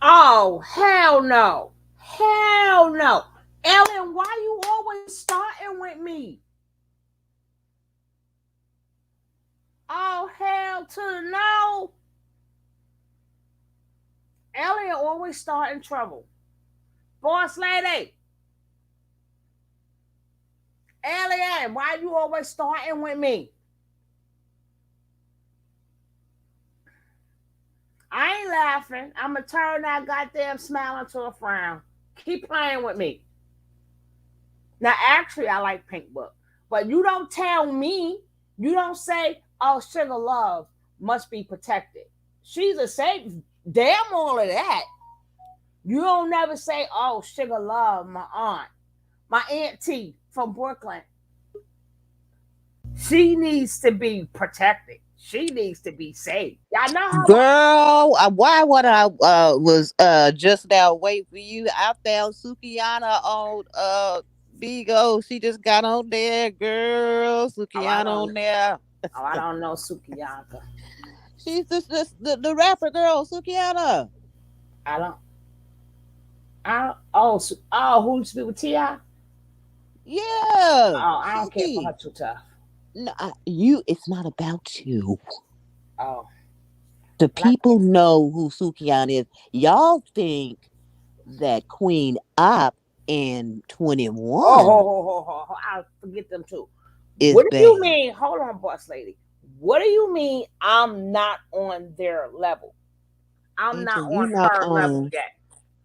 Oh, hell no. Hell no. Ellen, why you always starting with me? Oh, hell to the no. Elliot always starting trouble. Boss lady, Elliot, why you always starting with me? I ain't laughing. I'm gonna turn that goddamn smile into a frown. Keep playing with me. Now, actually, I like Pink Book, but you don't tell me. You don't say, "Oh, Sugar Love must be protected." She's a safe. Damn all of that. You don't never say, "Oh, Sugar Love, my auntie from Brooklyn. She needs to be protected. She needs to be safe." Y'all know how much. Girl, why would I was just now wait for you? I found Sukiana on Bigo. She just got on there, girl. Oh, I Sukiana don't. on there. Oh, I don't know Sukiyaki. She's the rapper girl, Sukiana. I don't. I don't. Oh, who used to be with Ti? Oh, Yeah, I don't care for her Suki. too tough. No, you. It's not about you. Oh, The but I people can't. know who Sukiana is. Y'all think that Queen Op in Oh, 21 I forget them too. is What do you bad. mean? Hold on, boss lady. What do you mean? I'm not on their level. I'm Angel, not you on not her level on yet.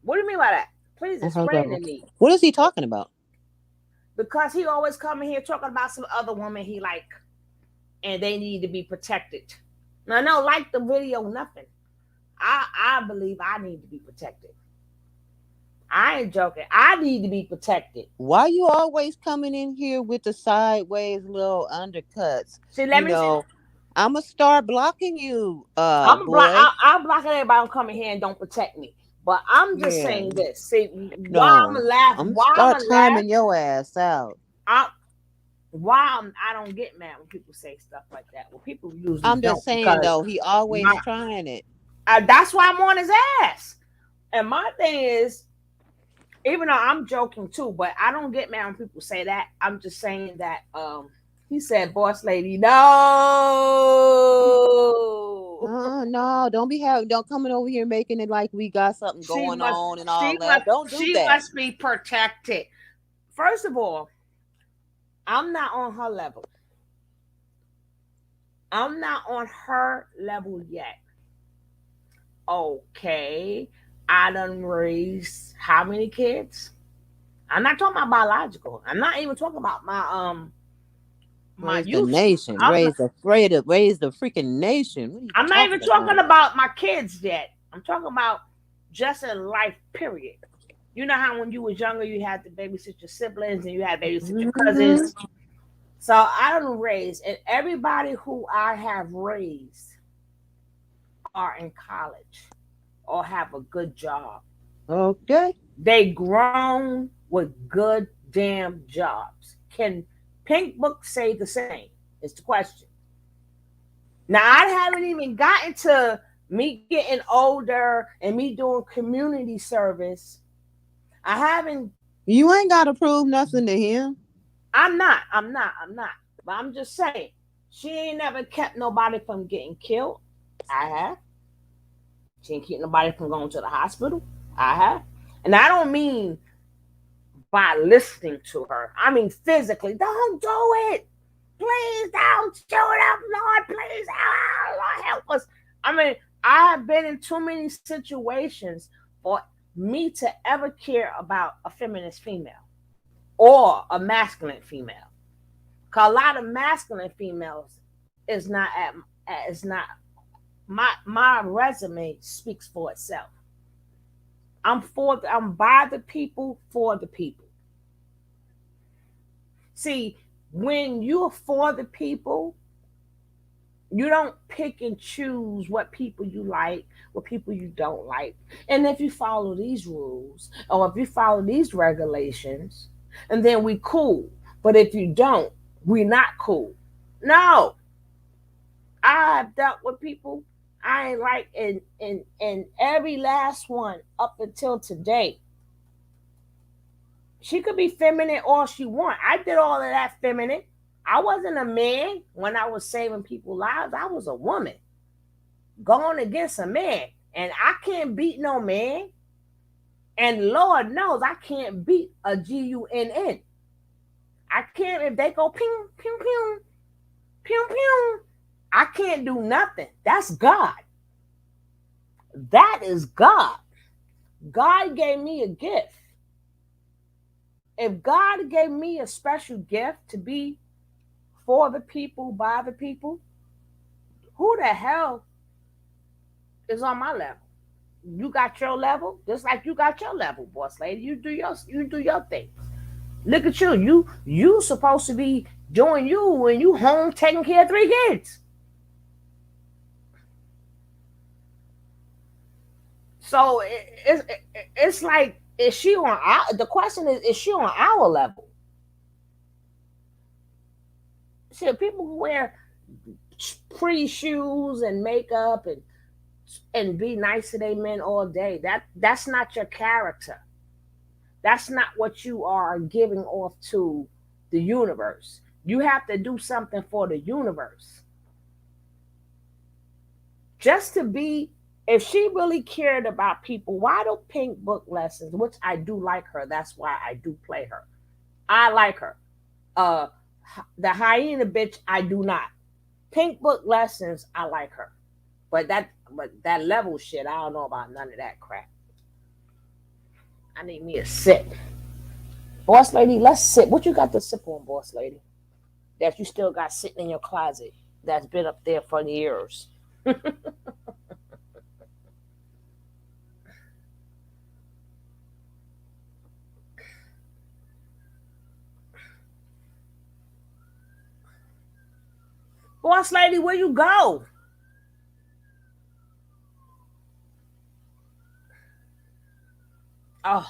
What do you mean by that? Please her explain to level. me. What is he talking about? Because he always coming here talking about some other woman he like, and they need to be protected. Now, no, like the video, nothing. I believe I need to be protected. I ain't joking. I need to be protected. Why you always coming in here with the sideways little undercuts? See, let You me. know, I'ma start blocking you, I'm a block. boy. I'm blocking everybody who come in here and don't protect me. But I'm just Yeah. saying this. See, why I'm No. a laugh? I'm Why I'm start a laugh? timing your ass out. I, I don't get mad when people say stuff like that. Well, people usually I'm just don't saying because though, he always my trying it. that's why I'm on his ass. And my thing is, even though I'm joking too, but I don't get mad when people say that. I'm just saying that he said, "Boss lady, no." No, don't be having, don't coming over here making it like we got something She going must on and she all must that. Don't do she that. must be protected. First of all, I'm not on her level. I'm not on her level yet. Okay. I done raised how many kids? I'm not talking about biological. I'm not even talking about my Raise the youth. nation. I'm not, Raise the freaking nation. What are you I'm not even talking talking about? about my kids yet. I'm talking about just in life, period. You know how when you was younger you had to babysit your siblings and you had to babysit your Hmm. cousins. So I don't raise, and everybody who I have raised are in college or have a good job. Okay. They grown with good damn jobs. Can Pink Book say the same? Is the question. Now I haven't even gotten to me getting older and me doing community service. I haven't. You ain't got to prove nothing to him. I'm not. I'm not. I'm not. But I'm just saying, she ain't never kept nobody from getting killed. I have. She ain't keep nobody from going to the hospital. I have. And I don't mean by listening to her. I mean physically. Don't do it. Please don't shoot up, Lord. Please, Lord, help us. I mean, I have been in too many situations for me to ever care about a feminist female or a masculine female. Cause a lot of masculine females is not is not my resume speaks for itself. I'm by the people for the people. See, when you're for the people, you don't pick and choose what people you like, what people you don't like. And if you follow these rules or if you follow these regulations, and then we cool. But if you don't, we not cool. No. I have dealt with people. I ain't like in every last one up until today. She could be feminine all she want. I did all of that feminine. I wasn't a man when I was saving people's lives. I was a woman going against a man. And I can't beat no man. And Lord knows I can't beat a GUNN. I can't, if they go pew, pew, pew, pew, pew, I can't do nothing. That's God. That is God. God gave me a gift. If God gave me a special gift to be for the people, by the people, who the hell is on my level? You got your level, just like you got your level, boss lady. You do your thing. Look at you. You supposed to be doing you when you home taking care of 3 kids. So it's like, is she on our, the question is she on our level? See, people who wear pretty shoes and makeup and be nice to their men all day. That's not your character. That's not what you are giving off to the universe. You have to do something for the universe. Just to be, if she really cared about people, why do Pink Book lessons, which I do like her, that's why I do play her. I like her. Uh the hyena bitch, I do not. Pink Book lessons, I like her. But that level shit, I don't know about none of that crap. I need me a sip. Boss lady, let's sip. What you got to sip on, boss lady? That you still got sitting in your closet that's been up there for years. Boss lady, where you go? Oh,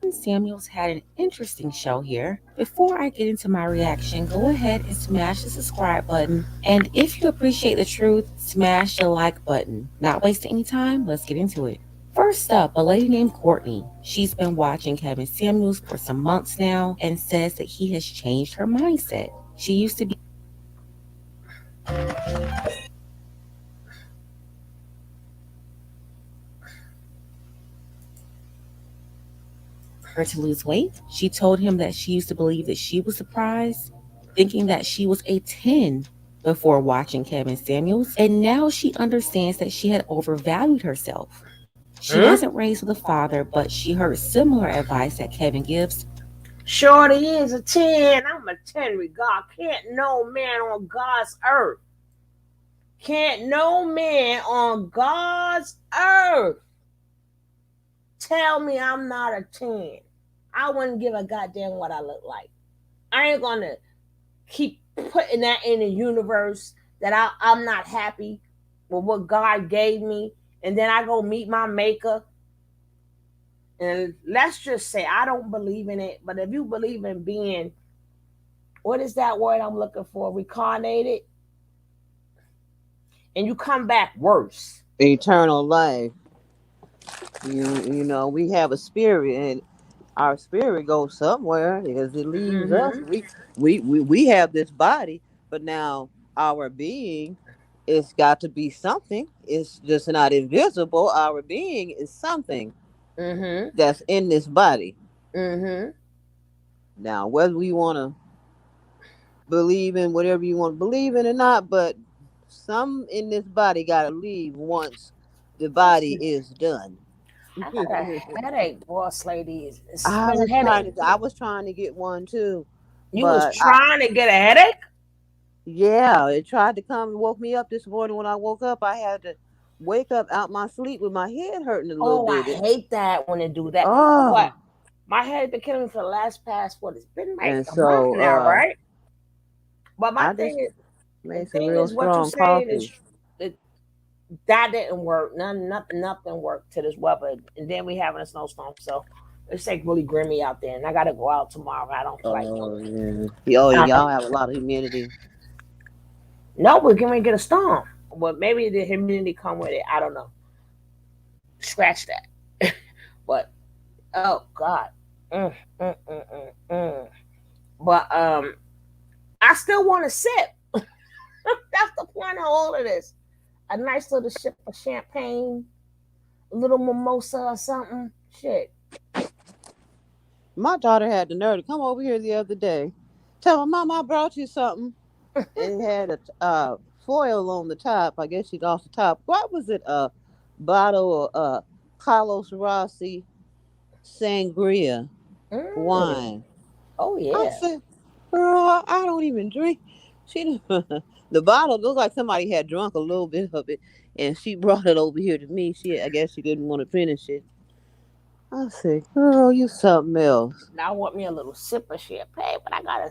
Kevin Samuels had an interesting show here. Before I get into my reaction, go ahead and smash the subscribe button. And if you appreciate the truth, smash the like button. Not wasting any time, let's get into it. First up, a lady named Courtney. She's been watching Kevin Samuels for some months now and says that he has changed her mindset. She used to be her to lose weight. She told him that she used to believe that she was surprised, thinking that she was a 10 before watching Kevin Samuels, and now she understands that she had overvalued herself. She hmm? wasn't raised with a father, but she heard similar advice that Kevin gives. Shorty is a 10. I'm a 10 with God. Can't no man on God's earth. Can't no man on God's earth tell me I'm not a 10. I wouldn't give a goddamn what I look like. I ain't gonna keep putting that in the universe that I'm not happy with what God gave me. And then I go meet my maker. And let's just say I don't believe in it. But if you believe in being, what is that word I'm looking for? Reincarnated, and you come back worse. Eternal life. You know, we have a spirit, and our spirit goes somewhere because it leaves us. Mm-hmm. We have this body, but now our being, it's got to be something. It's just not invisible. Our being is something Mm-hmm. that's in this body. Mm-hmm. Now, whether we want to believe in whatever you want to believe in or not, but some in this body got to leave once the body is done. I got a headache, boss lady. It's been a headache. I was trying to get one too, You was but I, trying to get a headache? yeah, it tried to come and woke me up this morning. When I woke up, I had to wake up out my sleep with my head hurting a little Oh, I bit. hate that when they do that. What? Oh, My head been killing me for the last past what? It's been like and a month so now, right? But my I thing just is, the made some thing real is, what you're strong saying is coffee. that that didn't work. Nothing worked to this weather, and then we having a snowstorm. So It's like really grimy out there, and I gotta go out tomorrow. I don't feel like Oh going. yeah. Oh, I y'all don't. have a lot of humidity. No, we're gonna get a storm. But maybe the humidity come with it. I don't know. Scratch that. But oh God. Mm, mm, mm, mm, mm. But I still want to sip. That's the point of all of this. A nice little sip of champagne, a little mimosa or something. Shit. My daughter had the nerve to come over here the other day. Tell her, Mom, I brought you something. And it had a foil on the top. I guess she lost the top. What was it? A bottle of Carlos Rossi sangria Mm. wine. Oh I yeah. said, girl, I don't even drink. She the bottle looked like somebody had drunk a little bit of it, and she brought it over here to me. I guess she didn't want to finish it. I said, girl, you something else. Now I want me a little sip of champagne, but I got a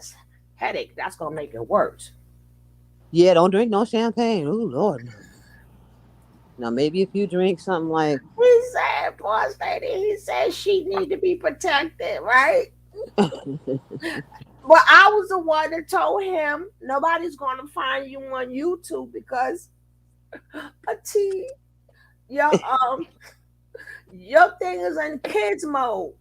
headache. That's gonna make it worse. Yeah, don't drink no champagne. Oh Lord, no. Now maybe if you drink something like He said, boss lady, he said she need to be protected, right? But I was the one that told him nobody's gonna find you on YouTube because T your your thing is in kids mode.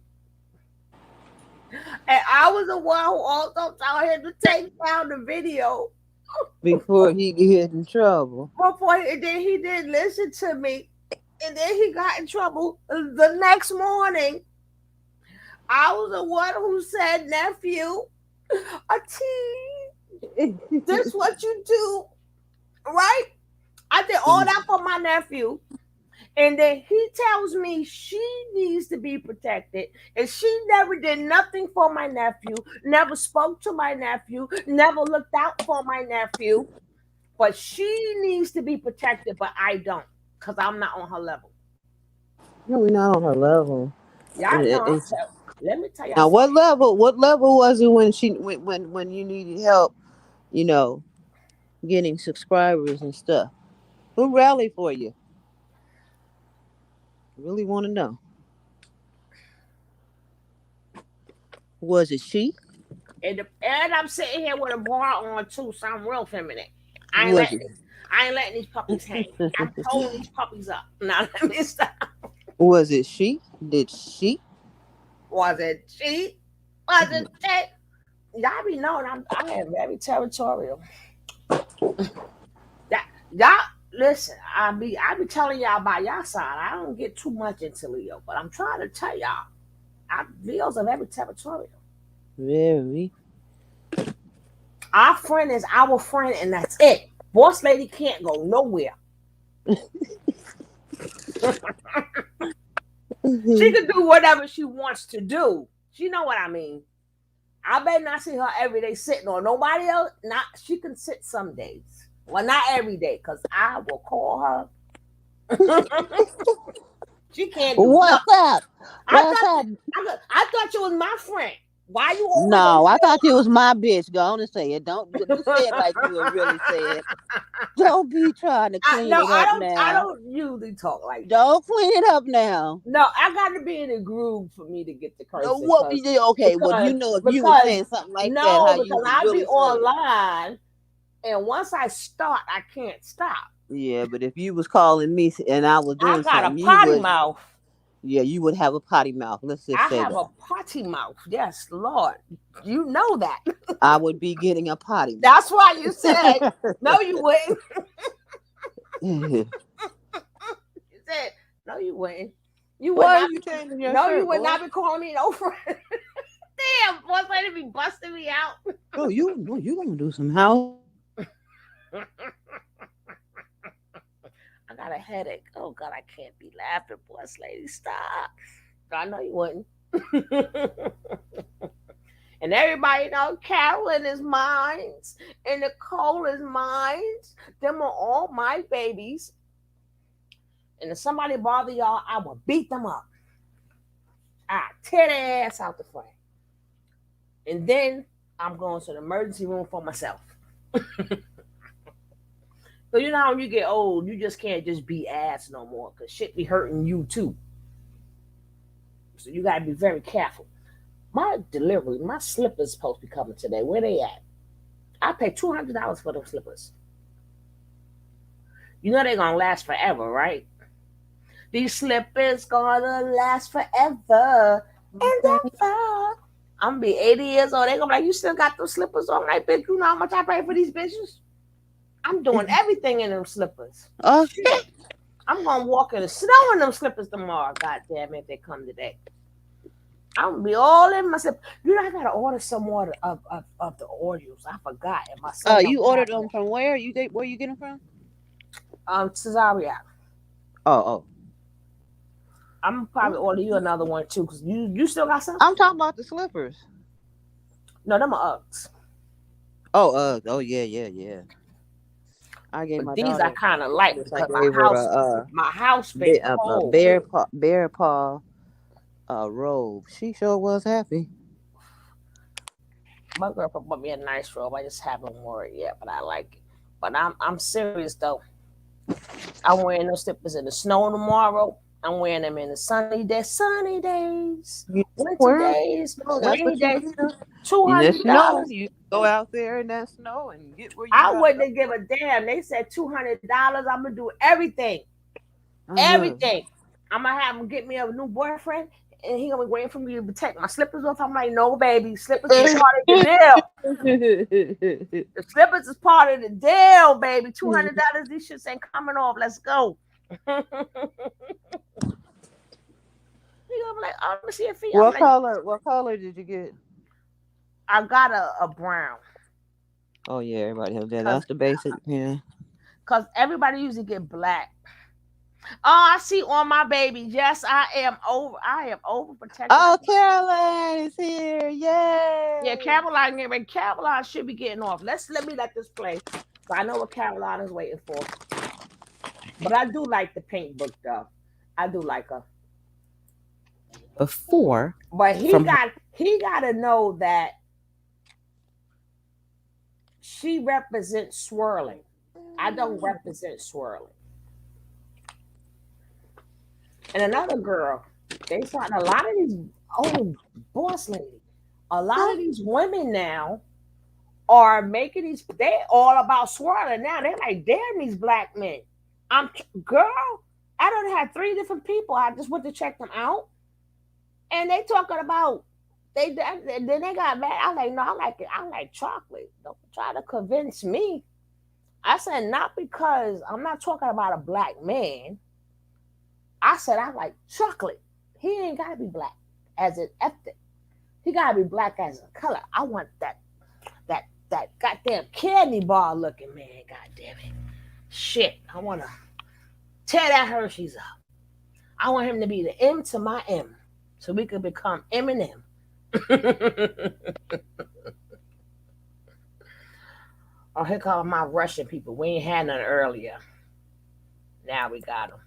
And I was the one who also told him to take down the video before he get in trouble. before and then he didn't listen to me. And then he got in trouble the next morning. I was the one who said, nephew, this what you do, right? I did all that for my nephew. And then he tells me she needs to be protected. And she never did nothing for my nephew, never spoke to my nephew, never looked out for my nephew. But she needs to be protected, but I don't, because I'm not on her level. No, we're not on her level. Y'all And- know, and- let me tell y'all Now, what something. level? What level was it when when you needed help? You know, getting subscribers and stuff. Who rallied for you? Really want to know. Was it she? And I'm sitting here with a bra on too, so I'm real feminine. I ain't Was letting it? I ain't letting these puppies hang. I'm holding these puppies up. Now let me stop. Was it she? Did she? Was it she? Was it she? Y'all be knowing I am very territorial. That y'all listen, I be telling y'all about y'all side. I don't get too much into Leo, but I'm trying to tell y'all. Leos are very territorial. Very. Our friend is our friend, and that's it. Boss lady can't go nowhere. She can do whatever she wants to do. She know what I mean. I better not see her every day sitting on nobody else. Not she can sit some days. Well, not every day, because I will call her. She can't do What's nothing. up? I What's thought up? I thought you was my friend. Why you always No, over I thought you was my bitch. Go on and say it. Don't say it there? like you would really say it. Don't be trying to clean No, it up I now. don't usually talk like that. Don't clean it up now. No, I got to be in a groove for me to get the No, cursing, what we did? Okay, well, because if you were because saying something like that, no, how you because would I be really say it. online, and once I start, I can't stop. Yeah, but if you was calling me and I was I doing got a something, you potty would. mouth. Yeah, you would have a potty mouth. Let's just I say have that. a potty mouth. Yes, Lord, you know that. I would be getting a potty That's why you said no. You wouldn't. mouth. You said no. You wouldn't. You would Why are not. you changing your No, you shirt, would boy? not be calling me no friend. Damn, boy, to be busting me out. Oh, you gonna do some house? I got a headache. Oh God, I can't be laughing, boss lady. Stop. I know you wouldn't. And everybody know Carolyn is mine, and Nicole is mine. Them are all my babies. And if somebody bother y'all, I will beat them up. I tear their ass out the frame. And then I'm going to the emergency room for myself. So you know when you get old, you just can't just be ass no more, because shit be hurting you too. So you gotta be very careful. My delivery, my slippers supposed to be coming today. Where they at? I paid $200 for those slippers. You know they're gonna last forever, right? These slippers gonna last forever and ever. I'm gonna be 80 years old. They gonna be like, you still got those slippers on? Like, bitch, you know how much I pay for these bitches? I'm doing everything in them slippers. Oh shit! I'm gonna walk in the snow in them slippers tomorrow. God damn it, if they come today. I'm gonna be all in my slip. You know, I gotta order some more of the Oreos. I forgot. And my son You ordered them from where? Where you get them from? Cesaria. Oh. I'm probably order you another one too, because you still got some? I'm talking about the slippers. No, them are Uggs. Oh yeah. I gave my These daughter. I kind of like because I my house been cold. Bear paw robe. She sure was happy. My girl bought me a nice robe. I just haven't worn it yet, but I like it. But I'm serious though. I'm wearing those slippers in the snow tomorrow. I'm wearing them in the sunny days, winter days, rainy days. $200. You go out there in that snow and get where you. I wouldn't give a damn. They said $200. I'm gonna do everything. Everything. I'm gonna have him get me a new boyfriend, and he gonna be waiting for me to take my slippers off. I'm like, no, baby, slippers is part of the deal. The slippers is part of the deal, baby. $200. These shits ain't coming off. Let's go. He gonna be like, oh, let me see your feet. What color did you get? I got a brown. Oh yeah, everybody has that. That's the basic, yeah. Cause everybody usually get black. Oh, I see on my baby. Yes, I am overprotective. Oh, Caroline is here. Yay. Yeah, Caroline should be getting off. Let me let this play. So I know what Caroline is waiting for. But I do like the pink book though. I do like her. Before. But he gotta know that she represents swirling. I don't represent swirling. And another girl, they starting a lot of these boss lady. A lot of these women now are making these. They all about swirling now. They're like, damn, these black men. Girl, I don't have 3 different people. I just went to check them out, and they talking about then they got mad. I like, no, I like it. I like chocolate. Don't try to convince me. I said, not because I'm not talking about a black man. I said, I like chocolate. He ain't got to be black as an ethnic. He got to be black as a color. I want that goddamn candy bar looking man. God damn it. Shit. I want to tear that Hershey's up. I want him to be the M to my M so we could become Eminem. Oh, here come my Russian people. We ain't had none earlier. Now we got them.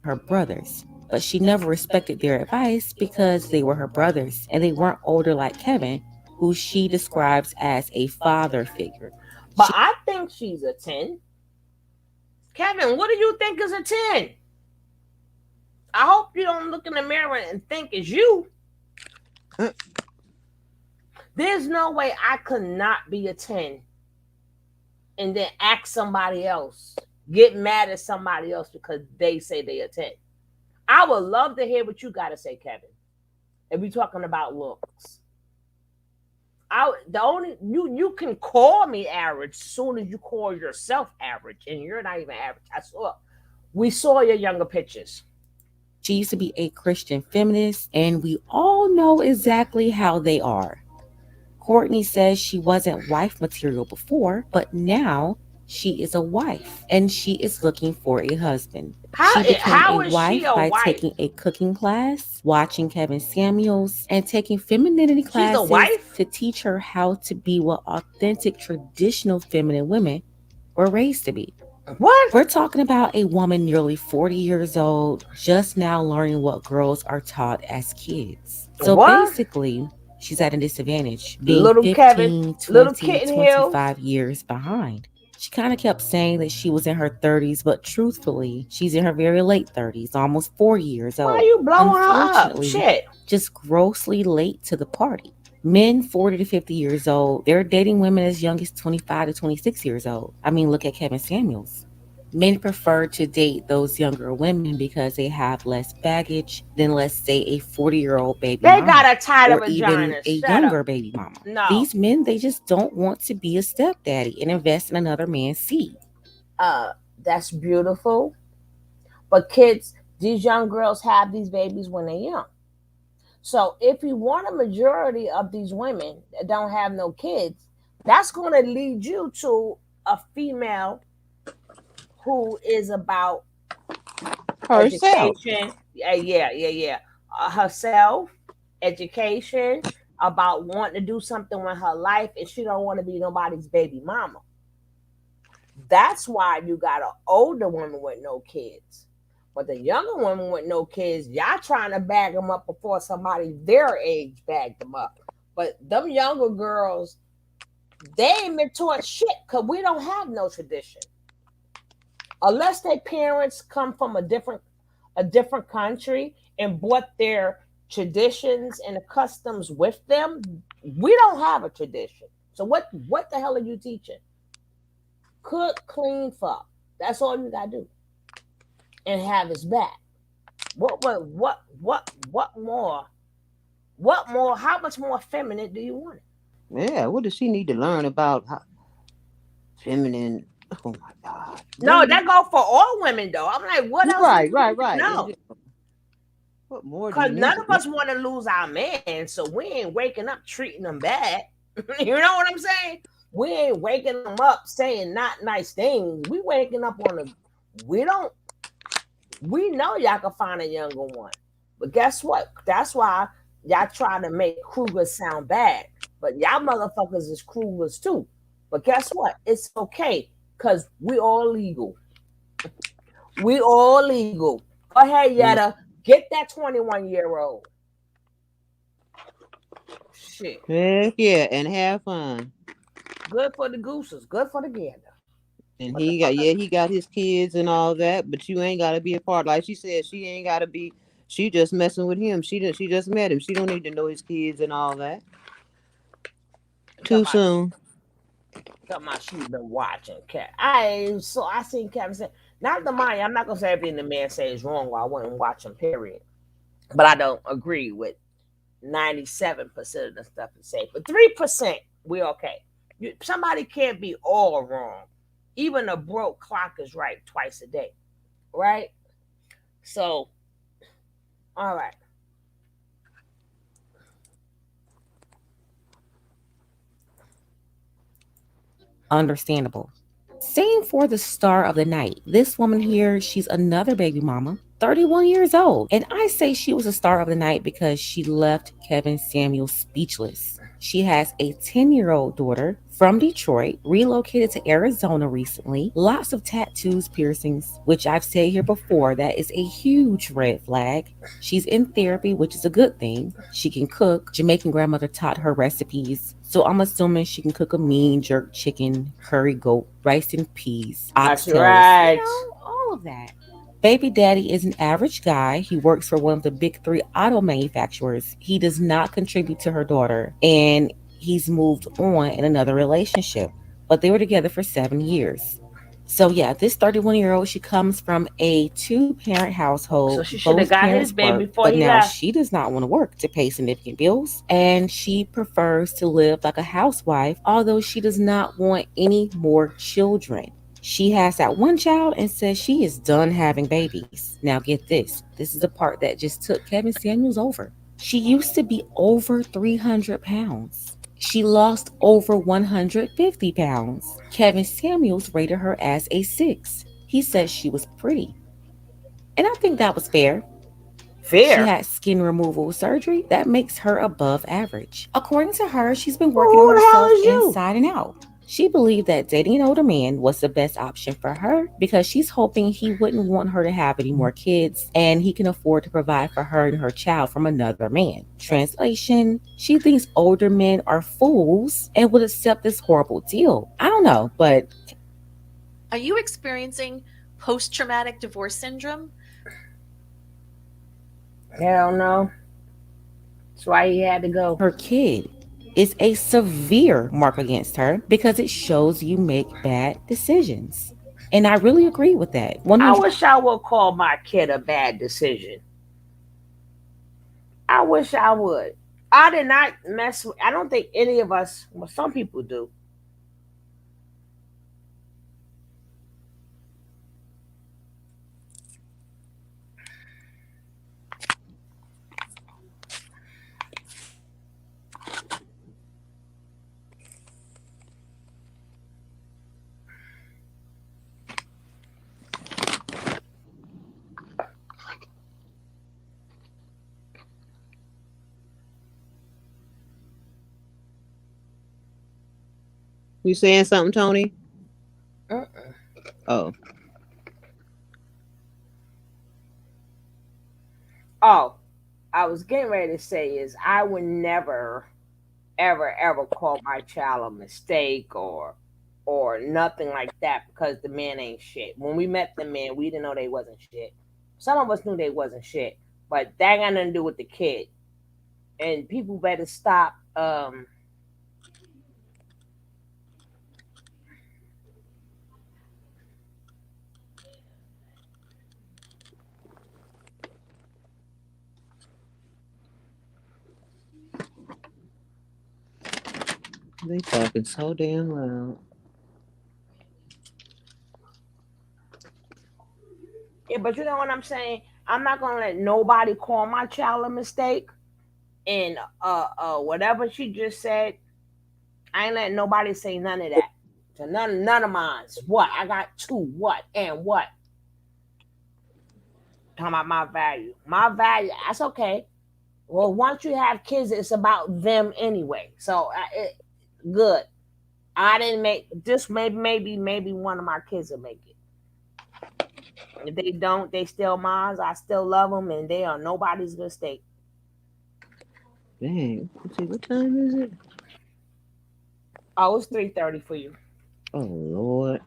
Her brothers, but she never respected their advice because they were her brothers and they weren't older like Kevin, who she describes as a father figure. But I think she's a 10. Kevin, what do you think is a 10? I hope you don't look in the mirror and think it's you. There's no way I could not be a 10 and then ask somebody else, get mad at somebody else because they say they a 10. I would love to hear what you got to say, Kevin. If we're talking about looks. You can call me average as soon as you call yourself average, and you're not even average. We saw your younger pictures. She used to be a Christian feminist, and we all know exactly how they are. Courtney says she wasn't wife material before, but now she is a wife, and she is looking for a husband. She became a wife by taking a cooking class, watching Kevin Samuels, and taking femininity classes to teach her how to be what authentic, traditional feminine women were raised to be. What? We're talking about a woman nearly 40 years old, just now learning what girls are taught as kids. So basically, she's at a disadvantage, being little 15, Kevin, 20, 25 years behind. She kind of kept saying that she was in her 30s, but truthfully, she's in her very late 30s, almost 40 years Why are old. you blowing her up? Unfortunately, Shit. just grossly late to the party. Men 40 to 50 years old, they're dating women as young as 25 to 26 years old. I mean, look at Kevin Samuels. Men prefer to date those younger women because they have less baggage than, let's say, a 40-year-old baby They mama got a tighter or even vagina. a Shut up. younger baby mama. No. These men, they just don't want to be a stepdaddy and invest in another man's seed. That's beautiful. But kids, these young girls have these babies when they're young. So if you want a majority of these women that don't have no kids, that's going to lead you to a female who is about Herself. education. Yeah. Herself, education, about wanting to do something with her life, and she don't want to be nobody's baby mama. That's why you got an older woman with no kids. But the younger women with no kids, y'all trying to bag them up before somebody their age bagged them up. But them younger girls, they ain't been taught shit because we don't have no tradition. Unless their parents come from a different country and brought their traditions and customs with them, we don't have a tradition. So what the hell are you teaching? Cook, clean, fuck. That's all you gotta do. And have his back. What more? What more? How much more feminine do you want it? Yeah, what does she need to learn about feminine? Oh my God. No, that go for all women though. I'm like, what else? Right. No. What more? Because none of us want to lose our man, so we ain't waking up treating them bad. You know what I'm saying? We ain't waking them up saying not nice things. We waking up on the. We know y'all can find a younger one, but guess what? That's why y'all try to make Kruger sound bad, but y'all motherfuckers is Krugers too. But guess what? It's okay because we all legal. We all legal. Go ahead, Yetta. Get that 21-year-old. Shit. Heck yeah, and have fun. Good for the gooses. Good for the gander. And he got his kids and all that, but you ain't gotta be a part. Like she said, she ain't gotta be. She just messing with him. She just met him. She don't need to know his kids and all that. Too soon. Talking about she's been watching Cat. I seen Kevin say, not the mind. I'm not gonna say everything the man says is wrong. While I wouldn't watch him. Period. But I don't agree with 97% of the stuff he say. But 3%, we okay. Somebody can't be all wrong. Even a broke clock is right twice a day, right? So, all right. Understandable. Same for the star of the night. This woman here, she's another baby mama, 31 years old. And I say she was a star of the night because she left Kevin Samuels speechless. She has a 10-year-old daughter from Detroit, relocated to Arizona recently. Lots of tattoos, piercings, which I've said here before, that is a huge red flag. She's in therapy, which is a good thing. She can cook. Jamaican grandmother taught her recipes. So I'm assuming she can cook a mean jerk chicken, curry goat, rice and peas, That's oxtails, right. all of that. Baby daddy is an average guy. He works for one of the big three auto manufacturers. He does not contribute to her daughter, and he's moved on in another relationship. But they were together for 7 years. So yeah, this 31-year-old, she comes from a two-parent household. So she should have Both got his parents baby work, before but he now left. she does not want to work to pay significant bills, and she prefers to live like a housewife, although she does not want any more children. She has that one child and says she is done having babies. Now get this. This is the part that just took Kevin Samuels over. She used to be over 300 pounds. She lost over 150 pounds. Kevin Samuels rated her as a 6. He says she was pretty. And I think that was fair. She Fair. had skin removal surgery that makes her above average. According to her, she's been working Who on the hell herself is you? inside and out. She believed that dating an older man was the best option for her because she's hoping he wouldn't want her to have any more kids and he can afford to provide for her and her child from another man. Translation, she thinks older men are fools and would accept this horrible deal. I don't know, but Are you experiencing post-traumatic divorce syndrome? Hell no. That's why he had to go. Her kid is a severe mark against her because it shows you make bad decisions. And I really agree with that. I 100. wish I would call my kid a bad decision. I wish I would. I did not mess with, I don't think any of us, well, some people do. You saying something, Tony? Uh-uh. Oh, Oh, I was getting ready to say is I would never, ever call my child a mistake or nothing like that because the man ain't shit. When we met the man, we didn't know they wasn't shit. Some of us knew they wasn't shit, but that got nothing to do with the kid. And people better stop. they talking so damn loud. Yeah, but you know what I'm saying? I'm not gonna let nobody call my child a mistake. And whatever she just said, I ain't letting nobody say none of that. So none of mine's. What? I got two. What? And what? Talking about my value. My value, that's okay. Well, once you have kids, it's about them anyway. So good. I didn't make this. Maybe one of my kids will make it. If they don't, they still mine. I still love them, and they are nobody's mistake. Dang. Let's see, what time is it? Oh, it's 3:30 for you. Oh, Lord.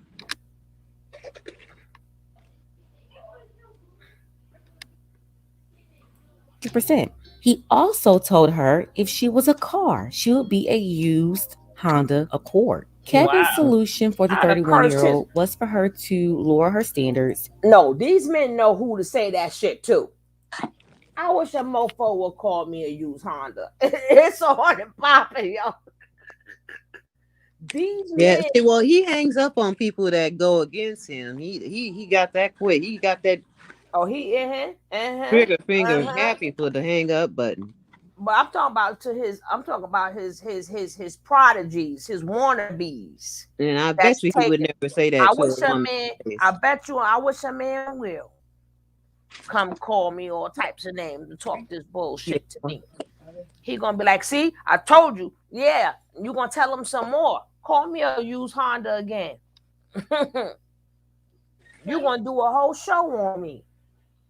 Percent. He also told her if she was a car, she would be a used Honda Accord. Kevin's Wow. solution for the I'd have cursed 31-year-old was for her to lower her standards. No, these men know who to say that shit to. I wish a mofo would call me a used Honda. It's so hard to pop it, yo. These Yeah, men. see, well, he hangs up on people that go against him. He got that quick. He got that Oh, he trigger finger happy for the hang up button. But I'm talking about I'm talking about his prodigies, his wannabes. And I bet you he would never say that I to wish a a woman. man. I wish a man will come call me all types of names to talk this bullshit to me. He gonna be like, see, I told you. Yeah, you gonna tell him some more. Call me a used Honda again. You gonna do a whole show on me.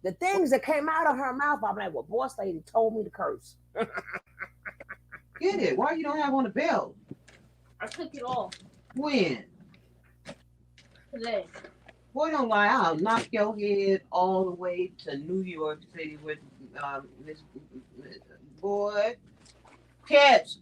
The things that came out of her mouth, I'm like, well, boss lady told me to curse. Get it? Why you don't have on the belt? I took it off. When? Today. Boy, don't lie. I'll knock your head all the way to New York City with this boy. Catch.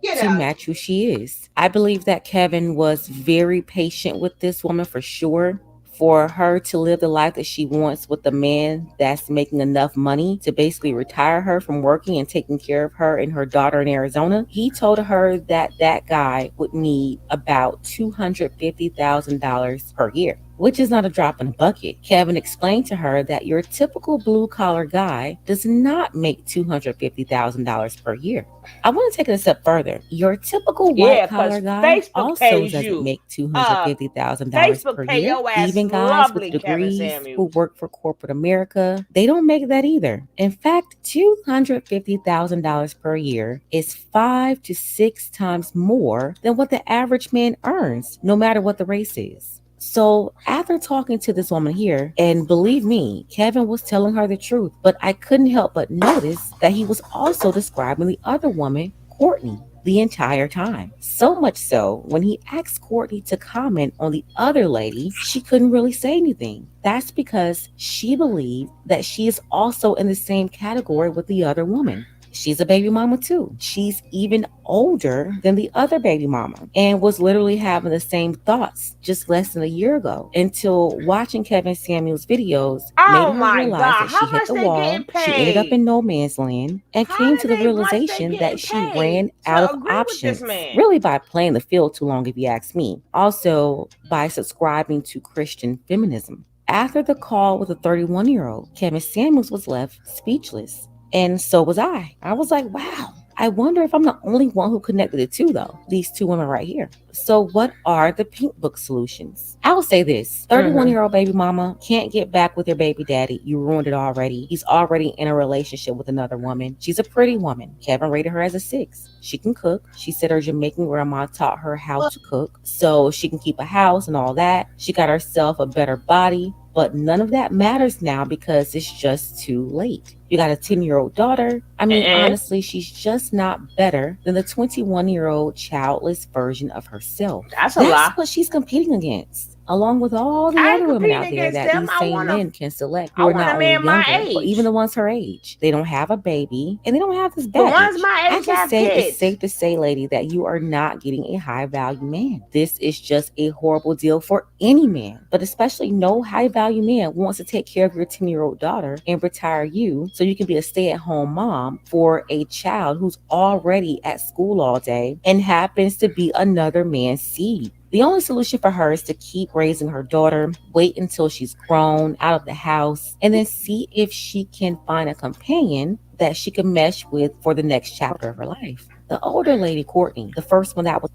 Get To out. match who she is. I believe that Kevin was very patient with this woman for sure. For her to live the life that she wants with a man that's making enough money to basically retire her from working and taking care of her and her daughter in Arizona. He told her that that guy would need about $250,000 per year, which is not a drop in the bucket. Kevin explained to her that your typical blue collar guy does not make $250,000 per year. I want to take it a step further. Your typical white collar guy Facebook also pays doesn't you. make $250,000 Facebook per pay year. your ass Even guys with lovely, Kevin degrees Samuels. who work for corporate America, they don't make that either. In fact, $250,000 per year is 5 to 6 times more than what the average man earns, no matter what the race is. So after talking to this woman here, and believe me, Kevin was telling her the truth, but I couldn't help but notice that he was also describing the other woman, Courtney. the entire time. So much so, when he asked Courtney to comment on the other lady, she couldn't really say anything. That's because she believed that she is also in the same category with the other woman. She's a baby mama too. She's even older than the other baby mama and was literally having the same thoughts just less than a year ago until watching Kevin Samuels videos made Oh her my realize God. that she How hit much the they wall. getting She ended up paid? in no man's land and How came much to the they realization getting that she paid ran out to of agree with this options, man? really by playing the field too long, if you ask me. Also, by subscribing to Christian feminism. After the call with the 31-year-old, Kevin Samuels was left speechless. And so was I. I was like, wow. I wonder if I'm the only one who connected the two, though. These two women right here. So, what are the Pink Book solutions? I will say this: 31-year-old baby mama can't get back with your baby daddy. You ruined it already. He's already in a relationship with another woman. She's a pretty woman. Kevin rated her as a 6. She can cook. She said her Jamaican grandma taught her how to cook, so she can keep a house and all that. She got herself a better body. But none of that matters now because it's just too late. You got a 10-year-old daughter. I mean, And honestly, she's just not better than the 21-year-old childless version of herself. that's a That's lie. what she's competing against, along with all the I other ain't women competing out there against that them. these same men can select who I are want not a only man my younger, but even age. the ones her age. They don't have a baby and they don't have this The ones baggage. my I age can have say it's kids. safe to say, lady, that you are not getting a high value man. This is just a horrible deal for any man, but especially no high value man wants to take care of your 10-year-old daughter and retire you so you can be a stay at home mom for a child who's already at school all day and happens to be another man's seed. The only solution for her is to keep raising her daughter, wait until she's grown out of the house, and then see if she can find a companion that she can mesh with for the next chapter of her life. The older lady, Courtney, the first one that was.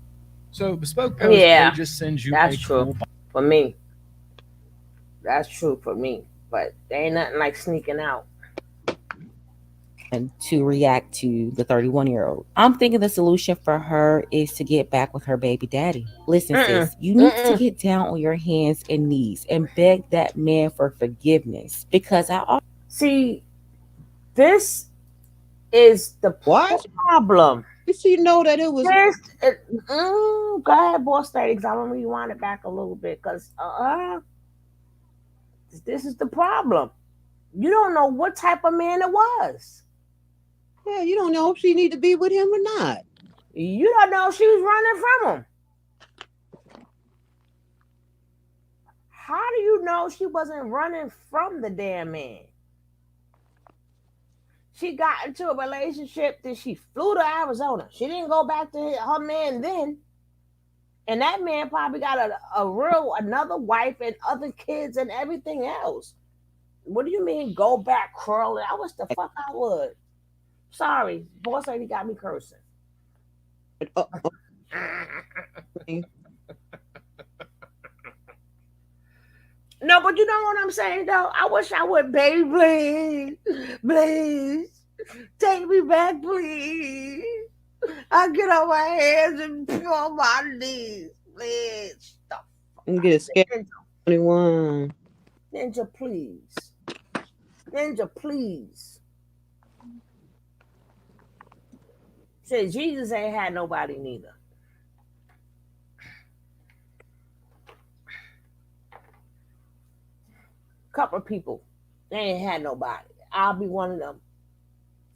So Bespoke Post Yeah, may just send you that's a true cool for me. That's true for me. But there ain't nothing like sneaking out. To react to the 31-year-old. I'm thinking the solution for her is to get back with her baby daddy. Listen, sis, you need to get down on your hands and knees and beg that man for forgiveness because See, this is the Why? problem. Did she know that it was? Go ahead, boss lady, because I'm going to rewind it back a little bit because this is the problem. You don't know what type of man it was. Yeah, you don't know if she need to be with him or not. You don't know if she was running from him. How do you know she wasn't running from the damn man? She got into a relationship, then she flew to Arizona. She didn't go back to her man then. And that man probably got another wife and other kids and everything else. What do you mean go back crawling? I wish the fuck I would. Sorry, boss lady got me cursing. No, but you know what I'm saying though? I wish I would, baby, please. Please. Take me back, please. I get on my hands and on my knees. Please. Stop. Get a scary 21. Ninja, please. Ninja, please. Say Jesus ain't had nobody neither. Couple of people, they ain't had nobody. I'll be one of them.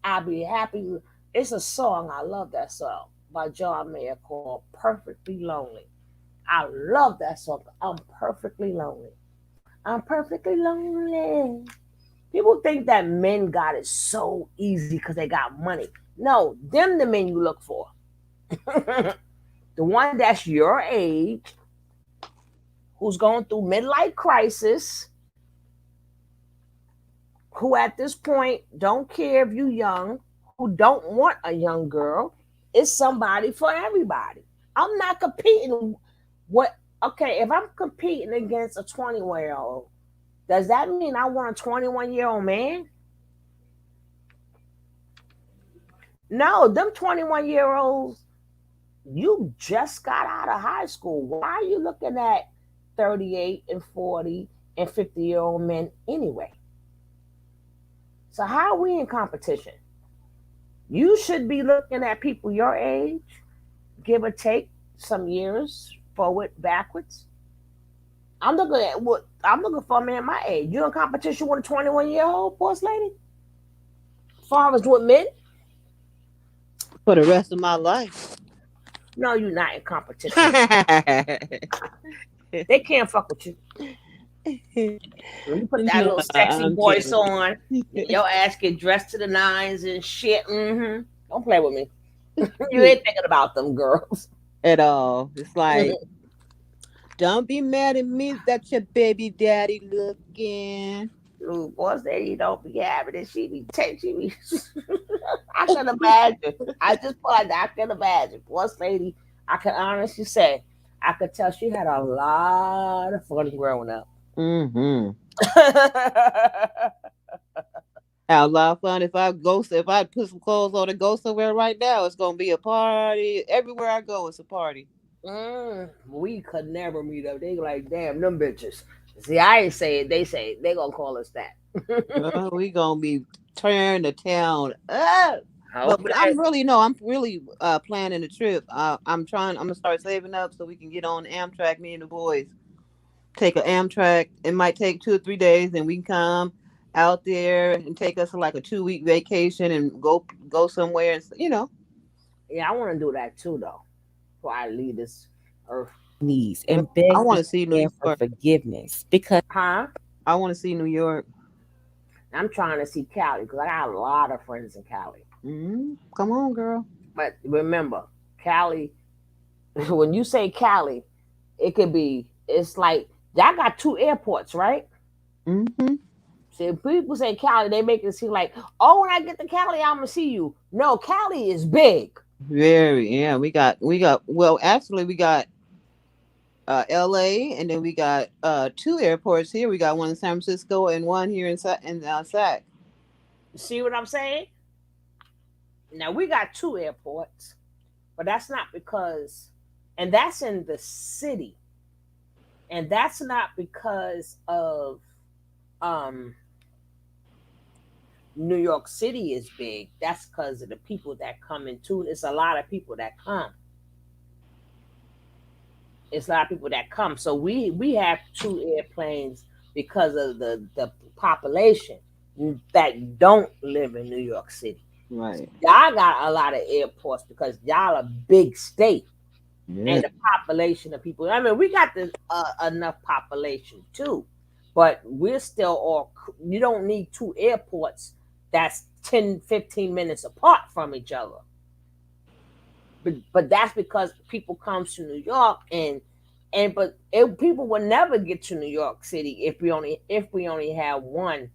I'll be happy. It's a song. I love that song by John Mayer called Perfectly Lonely. I love that song. I'm perfectly lonely. I'm perfectly lonely. People think that men got it so easy because they got money. No, them the men you look for. The one that's your age, who's going through midlife crisis, who at this point don't care if you young, who don't want a young girl. It's somebody for everybody. I'm not competing okay, if I'm competing against a 21-year-old, does that mean I want a 21-year-old man? No, them 21-year-olds, you just got out of high school. Why are you looking at 38 and 40 and 50-year-old men anyway? So how are we in competition? You should be looking at people your age give or take some years forward, backwards. I'm looking for a man my age. You in competition with a 21-year-old boss lady? As far as with men? For the rest of my life. No, you're not in competition. They can't fuck with you. When you put that little sexy I'm voice kidding. on, your ass get dressed to the nines and shit. Don't play with me. You ain't thinking about them girls. At all. It's like, don't be mad at me that your baby daddy looking. Ooh, boss lady don't be having it. She be. I can imagine. I just thought I can imagine. Boss lady, I can honestly say, I could tell she had a lot of fun growing up. Mm-hmm. Have a lot of fun. If I put some clothes on and go somewhere right now, it's gonna be a party. Everywhere I go, it's a party. We could never meet up. They like, damn, them bitches. See, I ain't say it. They say it. They gonna call us that. We gonna be tearing the town up. But I'm really planning a trip. I'm gonna start saving up so we can get on Amtrak. Me and the boys take an Amtrak. It might take 2 or 3 days, and we can come out there and take us like a 2-week vacation and go somewhere. And Yeah, I want to do that too, though. Before I leave this earth. Knees and beg I want to see New for York. forgiveness because Huh? I want to see New York. I'm trying to see Cali because I got a lot of friends in Cali. Come on, girl. But remember, Cali. When you say Cali, it's like y'all got 2 airports, right? Mm-hmm. See, people say Cali, they make it seem like, oh, when I get to Cali, I'm gonna see you. No, Cali is big. Very, yeah. We got. Well, actually, we got LA, and then we got 2 airports here. We got one in San Francisco and one here in Sac. See what I'm saying? Now we got 2 airports, but that's not because, and that's in the city, and that's not because of New York City is big. That's because of the people that come into it. It's a lot of people that come. It's a lot of people that come. So we have 2 airplanes because of the population that don't live in New York City. Right. Y'all got a lot of airports because y'all a big state. Yeah. And the population of people. I mean, we got enough population too, but we're still all. You don't need 2 airports that's 10, 15 minutes apart from each other. But that's because people come to New York people will never get to New York City if we only have one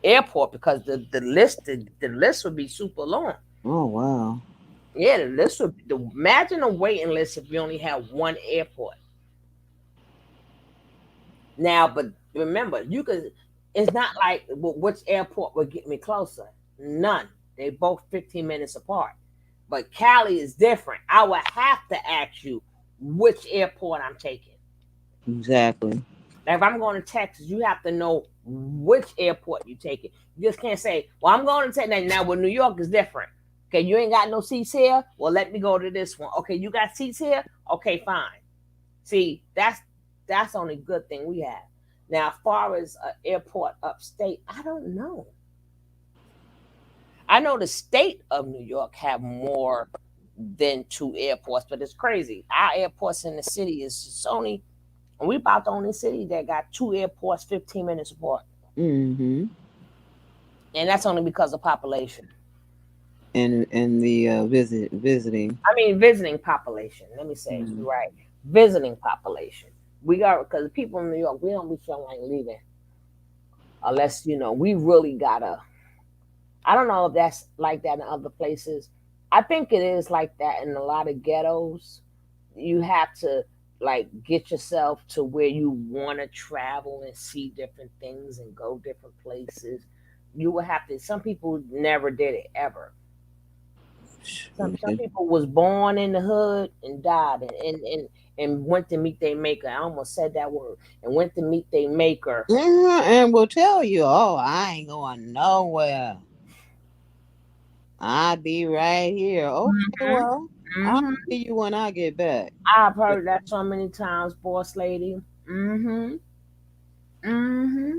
airport because the list would be super long. Oh wow. Yeah, the list would imagine a waiting list if we only have one airport. Now, but remember, it's not like which airport would get me closer. None. They both 15 minutes apart. But Cali is different. I would have to ask you which airport I'm taking. Exactly. Like if I'm going to Texas, you have to know which airport you're taking. You just can't say, well, I'm going to take that. Now, with New York is different. Okay, you ain't got no seats here? Well, let me go to this one. Okay, you got seats here? Okay, fine. See, that's the only good thing we have. Now, as far as an airport upstate, I don't know. I know the state of New York have more than 2 airports, but it's crazy. Our airports in the city is only, we about the only city that got 2 airports 15 minutes apart. Mm-hmm. And that's only because of population. And the visiting. I mean, visiting population. Let me say, you're right. Visiting population. We got, because people in New York, we don't be feeling like leaving unless we really gotta. I don't know if that's like that in other places. I think it is like that in a lot of ghettos. You have to like get yourself to where you want to travel and see different things and go different places. You will have to. Some people never did it ever. Some people was born in the hood and died and went to meet their maker. I almost said that word. And went to meet their maker. And will tell you, oh, I ain't going nowhere. I'll be right here. Okay, well, I'll Mm-hmm. see you when I get back. I've heard that so many times, boss lady. Mm-hmm. Mm-hmm.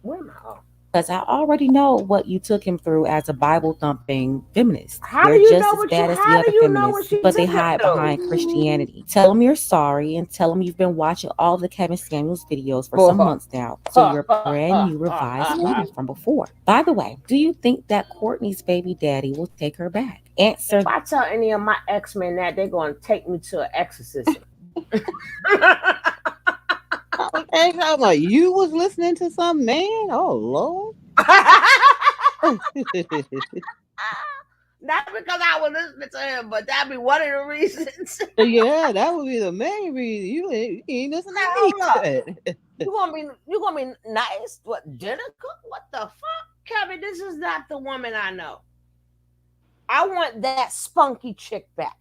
Where am I? Oh. Because I already know what you took him through as a Bible thumping feminist. How They're do you just know as what you? bad as the How do other you know what feminists, she but they took him hide through? behind Christianity. Tell them you're sorry and tell them you've been watching all the Kevin Samuels videos for some months now. So you're a brand new revised woman from before. By the way, do you think that Courtney's baby daddy will take her back? Answer. If I tell any of my X-Men that, they're going to take me to an exorcism. Hey, I'm like, you was listening to some man? Oh, Lord. Not because I was listening to him, but that'd be one of the reasons. Yeah, that would be the main reason. You ain't listening to me. You gonna be nice? What, dinner cook? What the fuck, Kevin? This is not the woman I know. I want that spunky chick back.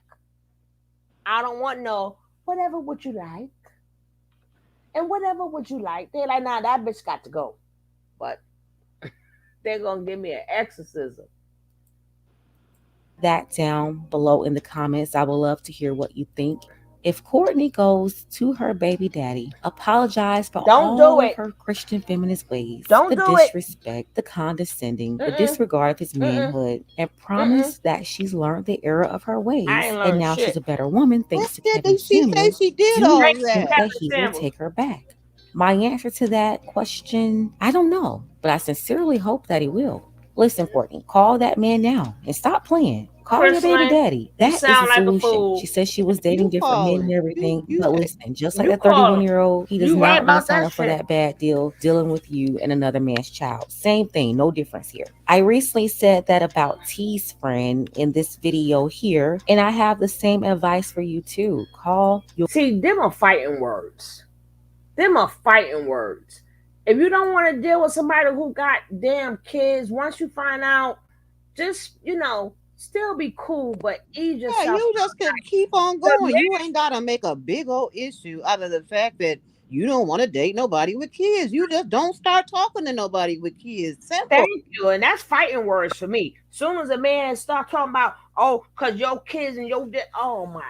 I don't want no whatever would you like, and whatever would you like. They're like, nah, that bitch got to go, but they're gonna give me an exorcism. That down below in the comments. I would love to hear what you think. If Courtney goes to her baby daddy, apologize for Don't all do of it. her Christian feminist ways, Don't the do it. disrespect, the condescending, the disregard of his manhood, and promise that she's learned the error of her ways, I ain't and learned now shit. she's a better woman thanks to Kevin Did she say Samuels. she did Do all you of think that? that he will take her back? My answer to that question, I don't know, but I sincerely hope that he will. Listen, Courtney, call that man now and stop playing. Call your baby Crystalline, daddy. That is the sound like a solution. fool. She says she was dating You different call men him. and everything. You But say- listen, just like you that call him. 31-year-old, he does You right not want about to sign that up for shit. that bad deal dealing with you and another man's child. Same thing, no difference here. I recently said that about T's friend in this video here, and I have the same advice for you too. Call your See, them are fighting words. Them are fighting words. If you don't want to deal with somebody who got damn kids, once you find out, just, still be cool, but ease Yeah, yourself. you just can keep on going. You ain't gotta make a big old issue out of the fact that you don't want to date nobody with kids. You just don't start talking to nobody with kids. Simple. Thank you. And that's fighting words for me. Soon as a man start talking about, oh, because your kids and your oh my,